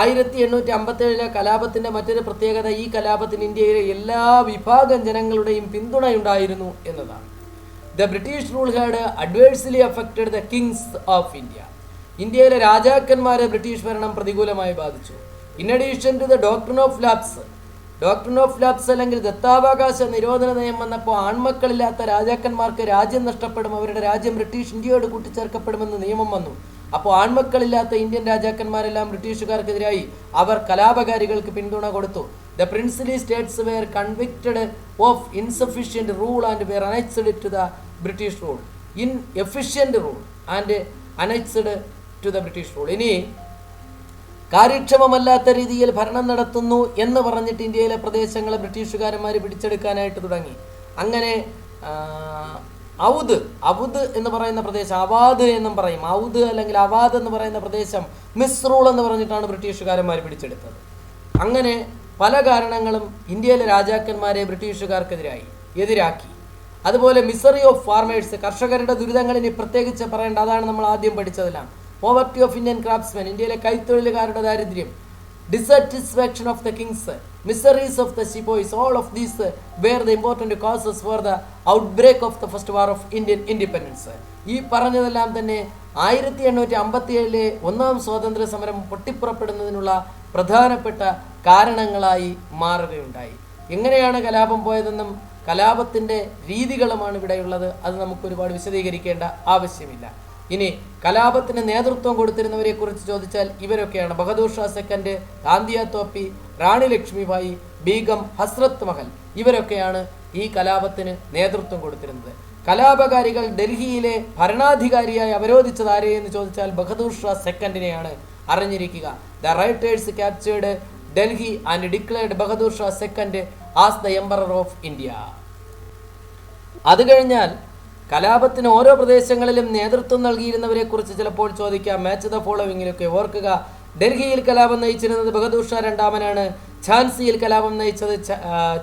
[SPEAKER 1] 1857 കലാപത്തിൻ്റെ മറ്റൊരു പ്രത്യേകത, ഈ കലാപത്തിന് ഇന്ത്യയിലെ എല്ലാ വിഭാഗം ജനങ്ങളുടെയും പിന്തുണയുണ്ടായിരുന്നു എന്നതാണ്. The British rule had adversely affected the kings of India. ഇന്ത്യയിലെ രാജാക്കന്മാരെ ബ്രിട്ടീഷ് ഭരണം പ്രതികൂലമായി ബാധിച്ചു. In addition to the doctrine of lapse അല്ലെങ്കിൽ ദത്താവകാശ നിരോധന നിയമം വന്നപ്പോൾ ആൺമക്കളില്ലാത്ത രാജാക്കന്മാർക്ക് രാജ്യം നഷ്ടപ്പെടും, അവരുടെ രാജ്യം ബ്രിട്ടീഷ് ഇന്ത്യയോട് കൂട്ടിച്ചേർക്കപ്പെടുമെന്ന് നിയമം വന്നു. അപ്പോൾ ആൺമക്കളില്ലാത്ത ഇന്ത്യൻ രാജാക്കന്മാരെല്ലാം ബ്രിട്ടീഷുകാർക്കെതിരായി. അവർ കലാപകാരികൾക്ക് പിന്തുണ കൊടുത്തു. The princely states were convicted of insufficient rule and were annexed to the British rule. Inefficient rule and annexed to the British rule. ഇനി കാര്യക്ഷമമല്ലാത്ത രീതിയിൽ ഭരണം നടത്തുന്നു എന്ന് പറഞ്ഞിട്ട് ഇന്ത്യയിലെ പ്രദേശങ്ങളെ ബ്രിട്ടീഷുകാരന്മാർ പിടിച്ചെടുക്കാനായിട്ട് തുടങ്ങി. അങ്ങനെ ഔദ് എന്ന് പറയുന്ന പ്രദേശം, അവാദ് എന്നും പറയും, ഔദ് അല്ലെങ്കിൽ അവാദ് എന്ന് പറയുന്ന പ്രദേശം മിസ്റൂൾ എന്ന് പറഞ്ഞിട്ടാണ് ബ്രിട്ടീഷുകാരന്മാർ പിടിച്ചെടുത്തത്. അങ്ങനെ പല കാരണങ്ങളും ഇന്ത്യയിലെ രാജാക്കന്മാരെ എതിരാക്കി. അതുപോലെ മിസറി ഓഫ് ഫാർമേഴ്സ്, കർഷകരുടെ ദുരിതങ്ങളിനി പ്രത്യേകിച്ച് പറയേണ്ട, അതാണ് നമ്മൾ ആദ്യം പഠിച്ചതെല്ലാം. പോവർട്ടി ഓഫ് ഇന്ത്യൻ ക്രാഫ്റ്റ്സ്മെൻ, ഇന്ത്യയിലെ കൈത്തൊഴിലുകാരുടെ ദാരിദ്ര്യം. Dissatisfaction of the kings, miseries of the sepoys, all of these were the important causes for the outbreak of the first war of Indian independence. ഈ പറഞ്ഞതെല്ലാം തന്നെ 1857 ഒന്നാം സ്വാതന്ത്ര്യ സമരം പൊട്ടിപ്പുറപ്പെടുന്നതിനുള്ള പ്രധാനപ്പെട്ട കാരണങ്ങളായി മാറുകയുണ്ടായി. എങ്ങനെയാണ് കലാപം പോയതെന്നും കലാപത്തിൻ്റെ രീതികളുമാണ് ഇവിടെയുള്ളത്. അത് നമുക്ക് ഒരുപാട് വിശദീകരിക്കേണ്ട ആവശ്യമില്ല. ഇനി കലാപത്തിന് നേതൃത്വം കൊടുത്തിരുന്നവരെ കുറിച്ച് ചോദിച്ചാൽ ഇവരൊക്കെയാണ്: ബഹദൂർ ഷാ സെക്കൻഡ്, താന്തിയ തോപ്പി, റാണി ലക്ഷ്മിബായി, ബീഗം ഹസ്രത്ത് മഹൽ. ഇവരൊക്കെയാണ് ഈ കലാപത്തിന് നേതൃത്വം കൊടുത്തിരുന്നത്. കലാപകാരികൾ ഡൽഹിയിലെ ഭരണാധികാരിയായി അവരോധിച്ചത് ആരെയെന്ന് ചോദിച്ചാൽ ബഹദൂർ ഷാ സെക്കൻഡിനെയാണ്. അറിഞ്ഞിരിക്കുക, the writers captured Delhi and declared Bahadur Shah second as the emperor of India. അത് കഴിഞ്ഞാൽ കലാപത്തിന് ഓരോ പ്രദേശങ്ങളിലും നേതൃത്വം നൽകിയിരുന്നവരെ കുറിച്ച് ചിലപ്പോൾ ചോദിക്കാം. മാച്ച് ദ ഫോളോവിങ്ങിലൊക്കെ ഓർക്കുക: ഡൽഹിയിൽ കലാപം നയിച്ചിരുന്നത് ബഹദൂർ ഷാ രണ്ടാമനാണ്. ഝാൻസിയിൽ കലാപം നയിച്ചത്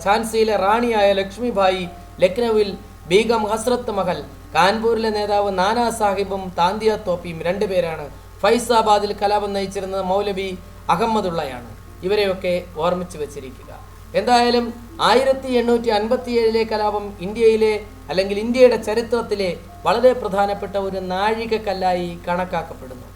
[SPEAKER 1] ഝാൻസിയിലെ റാണിയായ ലക്ഷ്മിബായി, ലക്നൌവിൽ ബീഗം ഹസ്രത്ത് മഹൽ, കാൺപൂരിലെ നേതാവ് നാനാ സാഹിബും താന്തിയ തോപ്പിയും രണ്ടുപേരാണ്. ഫൈസാബാദിൽ കലാപം നയിച്ചിരുന്നത് മൗലവി അഹമ്മദുള്ളയാണ്. ഇവരെയൊക്കെ ഓർമ്മിച്ച് വെച്ചിരിക്കുക. എന്തായാലും 1857 കലാപം ഇന്ത്യയിലെ അല്ലെങ്കിൽ ഇന്ത്യയുടെ ചരിത്രത്തിലെ വളരെ പ്രധാനപ്പെട്ട ഒരു നാഴികക്കല്ലായി കണക്കാക്കപ്പെടുന്നു.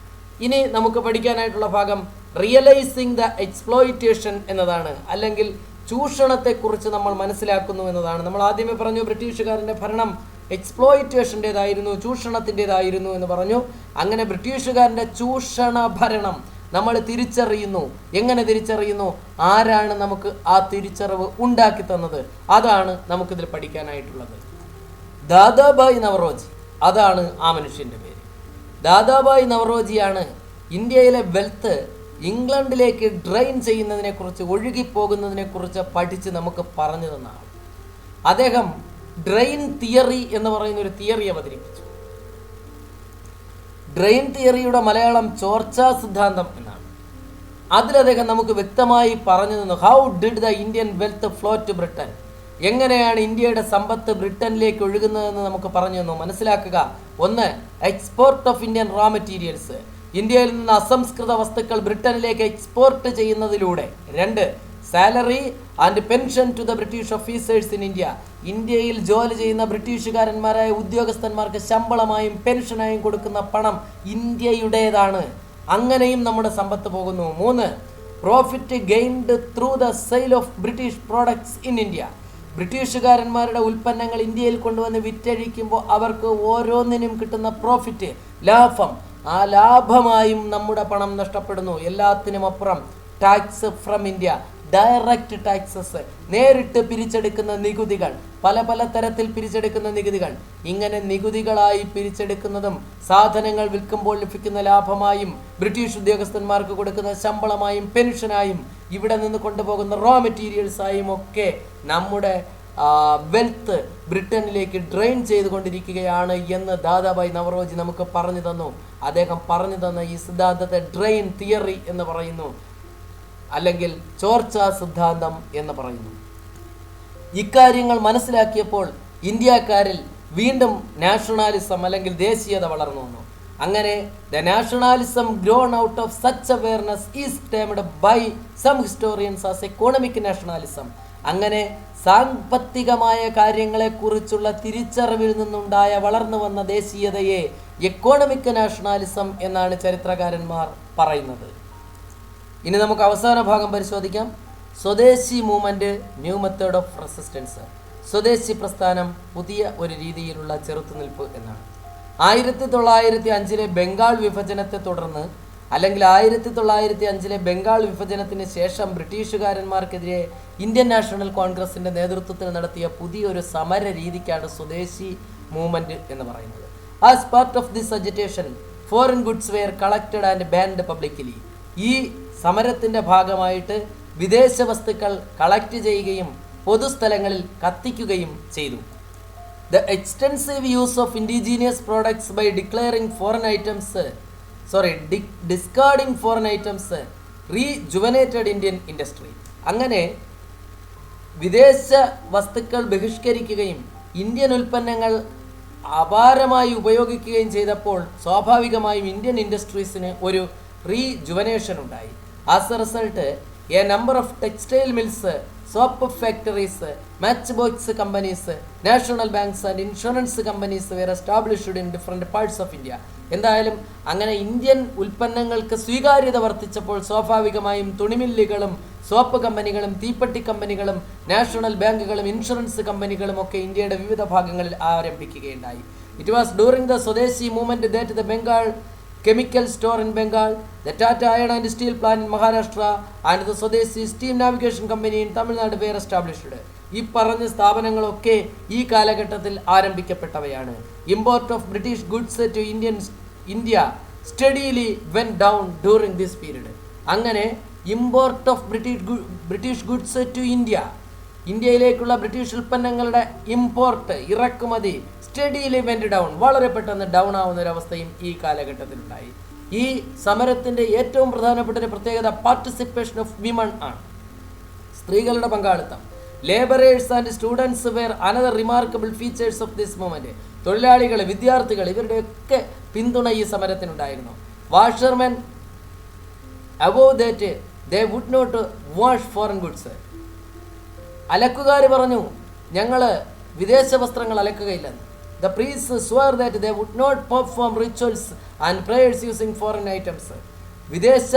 [SPEAKER 1] ഇനി നമുക്ക് പഠിക്കാനായിട്ടുള്ള ഭാഗം റിയലൈസിങ് ദ എക്സ്പ്ലോയിറ്റേഷൻ എന്നതാണ്, അല്ലെങ്കിൽ ചൂഷണത്തെക്കുറിച്ച് നമ്മൾ മനസ്സിലാക്കുന്നു എന്നതാണ്. നമ്മൾ ആദ്യമേ പറഞ്ഞു ബ്രിട്ടീഷുകാരൻ്റെ ഭരണം എക്സ്പ്ലോയിറ്റേഷൻ്റേതായിരുന്നു, ചൂഷണത്തിൻ്റെതായിരുന്നു എന്ന് പറഞ്ഞു. അങ്ങനെ ബ്രിട്ടീഷുകാരൻ്റെ ചൂഷണ ഭരണം നമ്മൾ തിരിച്ചറിയുന്നു. എങ്ങനെ തിരിച്ചറിയുന്നു? ആരാണ് നമുക്ക് ആ തിരിച്ചറിവ് ഉണ്ടാക്കി തന്നത്? അതാണ് നമുക്കിതിൽ പഠിക്കാനായിട്ടുള്ളത്. ദാദാഭായ് നവറോജി, അതാണ് ആ മനുഷ്യൻ്റെ പേര്. ദാദാഭായ് നവറോജിയാണ് ഇന്ത്യയിലെ വെൽത്ത് ഇംഗ്ലണ്ടിലേക്ക് ഡ്രെയിൻ ചെയ്യുന്നതിനെക്കുറിച്ച്, ഒഴുകിപ്പോകുന്നതിനെക്കുറിച്ച് പഠിച്ച് നമുക്ക് പറഞ്ഞു തന്ന ആൾ. അദ്ദേഹം ഡ്രെയിൻ തിയറി എന്ന് പറയുന്ന ഒരു തിയറി അവതരിപ്പിച്ചു. ഡ്രെയിൻ തിയറിയുടെ മലയാളം ചോർച്ചാ സിദ്ധാന്തം എന്നാണ്. അതിൽ അദ്ദേഹം നമുക്ക് വ്യക്തമായി പറഞ്ഞു തന്നു how did the Indian wealth flow to Britain. എങ്ങനെയാണ് ഇന്ത്യയുടെ സമ്പത്ത് ബ്രിട്ടനിലേക്ക് ഒഴുകുന്നതെന്ന് നമുക്ക് പറഞ്ഞു തന്നു. മനസ്സിലാക്കുക. 1. Export of Indian raw materials. ഇന്ത്യയിൽ നിന്ന് അസംസ്കൃത വസ്തുക്കൾ ബ്രിട്ടനിലേക്ക് എക്സ്പോർട്ട് ചെയ്യുന്നതിലൂടെ. 2. Salary and pension to the British officers in India. ഇന്ത്യയിൽ ജോലി ചെയ്യുന്ന ബ്രിട്ടീഷുകാരന്മാരായ ഉദ്യോഗസ്ഥന്മാർക്ക് ശമ്പളമായും പെൻഷനായും കൊടുക്കുന്ന പണം ഇന്ത്യയുടേതാണ്. അങ്ങനെയും നമ്മുടെ സമ്പത്ത് പോകുന്നു. 3. Profit gained through the sale of British products in India. ബ്രിട്ടീഷുകാരന്മാരുടെ ഉൽപ്പന്നങ്ങൾ ഇന്ത്യയിൽ കൊണ്ടുവന്ന് വിറ്റഴിക്കുമ്പോൾ അവർക്ക് ഓരോന്നിനും കിട്ടുന്ന പ്രോഫിറ്റ്, ലാഭം, ആ ലാഭമായും നമ്മുടെ പണം നഷ്ടപ്പെടുന്നു. എല്ലാത്തിനും അപ്പുറം tax from India, direct taxes, നേരിട്ട് പിരിച്ചെടുക്കുന്ന നികുതികൾ, പല പല തരത്തിൽ പിരിച്ചെടുക്കുന്ന നികുതികൾ. ഇങ്ങനെ നികുതികളായി പിരിച്ചെടുക്കുന്നതും സാധനങ്ങൾ വിൽക്കുമ്പോൾ ലഭിക്കുന്ന ലാഭമായും ബ്രിട്ടീഷ് ഉദ്യോഗസ്ഥന്മാർക്ക് കൊടുക്കുന്ന ശമ്പളമായും പെൻഷനായും ഇവിടെ നിന്ന് കൊണ്ടുപോകുന്ന റോ മെറ്റീരിയൽസായും ഒക്കെ നമ്മുടെ വെൽത്ത് ബ്രിട്ടനിലേക്ക് ഡ്രെയിൻ ചെയ്തുകൊണ്ടിരിക്കുകയാണ് എന്ന് ദാദാഭായ് നവറോജി നമുക്ക് പറഞ്ഞു തന്നു. അദ്ദേഹം പറഞ്ഞു തന്ന ഈ സിദ്ധാന്തത്തെ ഡ്രെയിൻ തിയറി എന്ന് പറയുന്നു, അല്ലെങ്കിൽ ചോർച്ചാ സിദ്ധാന്തം എന്ന് പറയുന്നു. ഇക്കാര്യങ്ങൾ മനസ്സിലാക്കിയപ്പോൾ ഇന്ത്യക്കാരിൽ വീണ്ടും നാഷണാലിസം അല്ലെങ്കിൽ ദേശീയത വളർന്നു വന്നു. അങ്ങനെ the nationalism grown out of such awareness is termed by some historians as economic nationalism. അങ്ങനെ സാമ്പത്തികമായ കാര്യങ്ങളെക്കുറിച്ചുള്ള തിരിച്ചറിവിൽ നിന്നുണ്ടായ വളർന്നു വന്ന ദേശീയതയെ എക്കോണമിക് നാഷണാലിസം എന്നാണ് ചരിത്രകാരന്മാർ പറയുന്നത്. ഇനി നമുക്ക് അവസാന ഭാഗം പരിശോധിക്കാം. സ്വദേശി movement, new method of resistance. സ്വദേശി പ്രസ്ഥാനം, പുതിയ ഒരു രീതിയിലുള്ള ചെറുത്തുനിൽപ്പ് എന്നാണ്. 1905 ബംഗാൾ വിഭജനത്തെ തുടർന്ന്, അല്ലെങ്കിൽ 1905 ബംഗാൾ വിഭജനത്തിന് ശേഷം ബ്രിട്ടീഷുകാരന്മാർക്കെതിരെ ഇന്ത്യൻ നാഷണൽ കോൺഗ്രസിൻ്റെ നേതൃത്വത്തിൽ നടത്തിയ പുതിയൊരു സമര രീതിക്കാണ് സ്വദേശി മൂവ്മെൻറ്റ് എന്ന് പറയുന്നത്. As part of this agitation foreign goods were collected and banned publicly. ഈ സമരത്തിൻ്റെ ഭാഗമായിട്ട് വിദേശ വസ്തുക്കൾ കളക്ട് ചെയ്യുകയും പൊതുസ്ഥലങ്ങളിൽ കത്തിക്കുകയും ചെയ്തു. The extensive use of indigenous products by discarding foreign items rejuvenated Indian industry. അങ്ങനെ വിദേശ വസ്തുക്കൾ ബഹിഷ്കരിക്കുകയും ഇന്ത്യൻ ഉൽപ്പന്നങ്ങൾ അപാരമായി ഉപയോഗിക്കുകയും ചെയ്തപ്പോൾ സ്വാഭാവികമായും ഇന്ത്യൻ ഇൻഡസ്ട്രീസിന് ഒരു റീജുവനേഷൻ ഉണ്ടായി. As a result a number of textile mills, soap factories, match box companies, national banks and insurance companies were established in different parts of India. എന്തായാലും അങ്ങനെ ഇന്ത്യൻ ഉൽപ്പന്നങ്ങൾക്ക് സ്വീകാര്യത വർദ്ധിച്ചപ്പോൾ സ്വാഭാവികമായും തുണിമില്ലുകളും സോപ്പ് കമ്പനികളും തീപ്പെട്ടി കമ്പനികളും നാഷണൽ ബാങ്കുകളും ഇൻഷുറൻസ് കമ്പനികളും ഒക്കെ ഇന്ത്യയുടെ വിവിധ ഭാഗങ്ങളിൽ ആരംഭിക്കുകയുണ്ടായി. ഇറ്റ് വാസ് ഡ്യൂറിംഗ് ദ സ്വദേശി movement that the Bengal Chemical Store in Bengal, the Tata Iron and Steel Plant in Maharashtra and the Swadeshi Steam Navigation Company in Tamil Nadu were established. ഈ പറഞ്ഞ സ്ഥാപനങ്ങളൊക്കെ ഈ കാലഘട്ടത്തിൽ ആരംഭിക്കപ്പെട്ടവയാണ്. Import of British goods to India steadily went down during this period. അങ്ങനെ import of British goods to ഇന്ത്യയിലേക്കുള്ള British ഉൽപ്പന്നങ്ങളുടെ import, ഇറക്കുമതി സ്റ്റഡിയിലെ വെന്റ് ഡൗൺ, വളരെ പെട്ടെന്ന് ഡൗൺ ആവുന്ന ഒരവസ്ഥയും ഈ കാലഘട്ടത്തിലുണ്ടായി. ഈ സമരത്തിൻ്റെ ഏറ്റവും പ്രധാനപ്പെട്ട ഒരു പ്രത്യേകത പാർട്ടിസിപ്പേഷൻ ഓഫ് വിമൺ ആണ്, സ്ത്രീകളുടെ പങ്കാളിത്തം. Labourers and students were another remarkable features of this movement. തൊഴിലാളികൾ, വിദ്യാർത്ഥികൾ, ഇവരുടെയൊക്കെ പിന്തുണ ഈ സമരത്തിനുണ്ടായിരുന്നു. Washermen above that they would not wash foreign goods. അലക്കുകാർ പറഞ്ഞു ഞങ്ങൾ വിദേശ വസ്ത്രങ്ങൾ അലക്കുകയില്ലെന്ന്. The priests swore that they would not perform rituals and prayers using foreign items. വിദേശ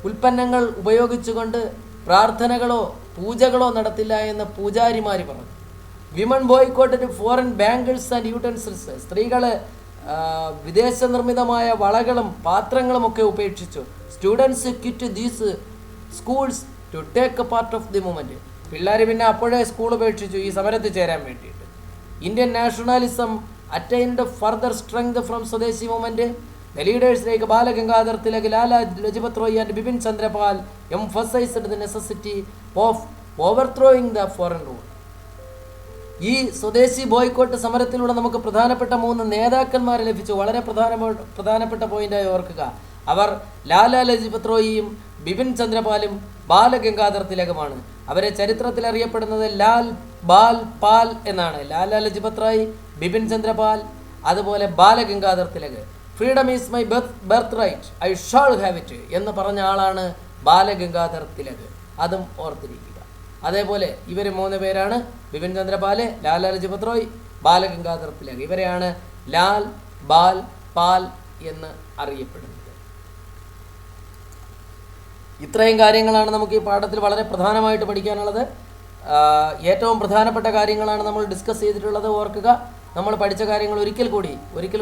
[SPEAKER 1] ഉൽപ്പന്നങ്ങൾ ഉപയോഗിച്ചുകൊണ്ട് പ്രാർത്ഥനകളോ പൂജകളോ നടത്തില്ല എന്ന് പൂജാരിമാർ പറഞ്ഞു. Women boycotted foreign bangles and utensils. സ്ത്രീകൾ വിദേശ നിർമ്മിതമായ വളകളും പാത്രങ്ങളുമൊക്കെ ഉപേക്ഷിച്ചു. Students quit these schools to take a part of the movement. പിള്ളേർ പിന്നെ അപ്പോഴേ സ്കൂൾ ഉപേക്ഷിച്ചു ഈ സമരത്തിൽ ചേരാൻ വേണ്ടിയിട്ട്. Indian nationalism attained further strength from Swadeshi movement. The leaders like Bala Gangadhar Tilak, Lala Lajpat Roy and Bipin Chandra Pal emphasized the necessity of overthrowing the foreign rule. ഈ സ്വദേശി ബോയ്ക്കോട്ട് സമരത്തിലൂടെ നമുക്ക് പ്രധാനപ്പെട്ട 3 നേതാക്കന്മാരെ ലഭിച്ചു. വളരെ പ്രധാനപ്പെട്ട പോയിന്റായി ഓർക്കുക. അവർ ലാലാ ലജ്പത് റോയിയും ബിപിൻ ചന്ദ്രപാലും ബാലഗംഗാധർ തിലകുമാണ്. അവരെ ചരിത്രത്തിൽ അറിയപ്പെടുന്നത് ലാൽ ബാൽ പാൽ എന്നാണ്. ലാലാ ലജ്പത് റായ്, ബിപിൻ ചന്ദ്രപാൽ, അതുപോലെ Balagangadhar Tilak. Freedom is my birthright, I shall have it എന്ന് പറഞ്ഞ ആളാണ് ബാലഗംഗാധർ തിലക്. അതും ഓർത്തിരിക്കുക. അതേപോലെ ഇവർ 3 പേരാണ് ബിപിൻ ചന്ദ്രപാല്, ലാലാ ലജ്പത് റോയ്, ബാലഗംഗാധർ തിലക്. ഇവരെയാണ് ലാൽ ബാൽ പാൽ എന്ന് അറിയപ്പെടുന്നത്. ഇത്രയും കാര്യങ്ങളാണ് നമുക്ക് ഈ പാഠത്തിൽ വളരെ പ്രധാനമായിട്ട് പഠിക്കാനുള്ളത്. ഏറ്റവും പ്രധാനപ്പെട്ട കാര്യങ്ങളാണ് നമ്മൾ ഡിസ്കസ് ചെയ്തിട്ടുള്ളത്. ഓർക്കുക, നമ്മൾ പഠിച്ച കാര്യങ്ങൾ ഒരിക്കൽ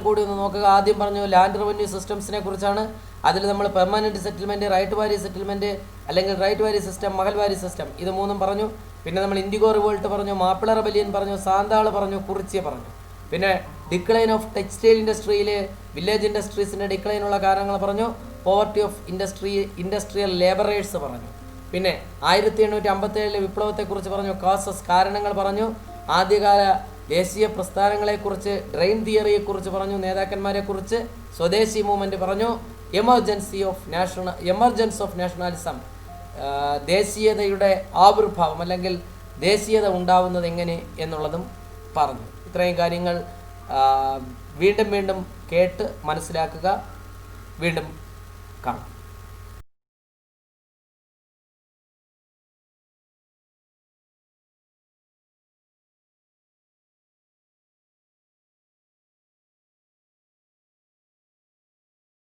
[SPEAKER 1] കൂടി ഒന്ന് നോക്കുക. ആദ്യം പറഞ്ഞു ലാൻഡ് റവന്യൂ സിസ്റ്റംസിനെ കുറിച്ചാണ്. അതിൽ നമ്മൾ പെർമനൻറ്റ് സെറ്റിൽമെൻറ്റ്, റൈറ്റ് വാരി സെറ്റിൽമെൻറ്റ് അല്ലെങ്കിൽ റൈറ്റ് വാരി സിസ്റ്റം, മഹൽ വാരി സിസ്റ്റം, ഇത് 3 പറഞ്ഞു. പിന്നെ നമ്മൾ ഇൻഡിഗോ റിവോൾട്ട് പറഞ്ഞു, മാപ്പിള റെബലിയൻ പറഞ്ഞു, സാന്താൾ പറഞ്ഞു, കുറിച്യ പറഞ്ഞു. പിന്നെ ഡിക്ലൈൻ ഓഫ് ടെക്സ്റ്റൈൽ ഇൻഡസ്ട്രിയിൽ വില്ലേജ് ഇൻഡസ്ട്രീസിൻ്റെ ഡിക്ലൈനുള്ള കാരണങ്ങൾ പറഞ്ഞു. പോവർട്ടി ഓഫ് ഇൻഡസ്ട്രിയൽ ലേബറേഴ്സ് പറഞ്ഞു. പിന്നെ 1857 വിപ്ലവത്തെക്കുറിച്ച് പറഞ്ഞു. കാസസ്, കാരണങ്ങൾ പറഞ്ഞു. ആദ്യകാല ദേശീയ പ്രസ്ഥാനങ്ങളെക്കുറിച്ച്, ഡ്രെയിൻ തിയറിയെക്കുറിച്ച് പറഞ്ഞു, നേതാക്കന്മാരെക്കുറിച്ച്, സ്വദേശി മൂവ്മെൻറ്റ് പറഞ്ഞു, എമർജൻസ് ഓഫ് നാഷണാലിസം, ദേശീയതയുടെ ആവിർഭാവം അല്ലെങ്കിൽ ദേശീയത ഉണ്ടാവുന്നത് എങ്ങനെ എന്നുള്ളതും പറഞ്ഞു. ഇത്രയും കാര്യങ്ങൾ വീണ്ടും കേട്ട് മനസ്സിലാക്കുക. വീണ്ടും കാണാം.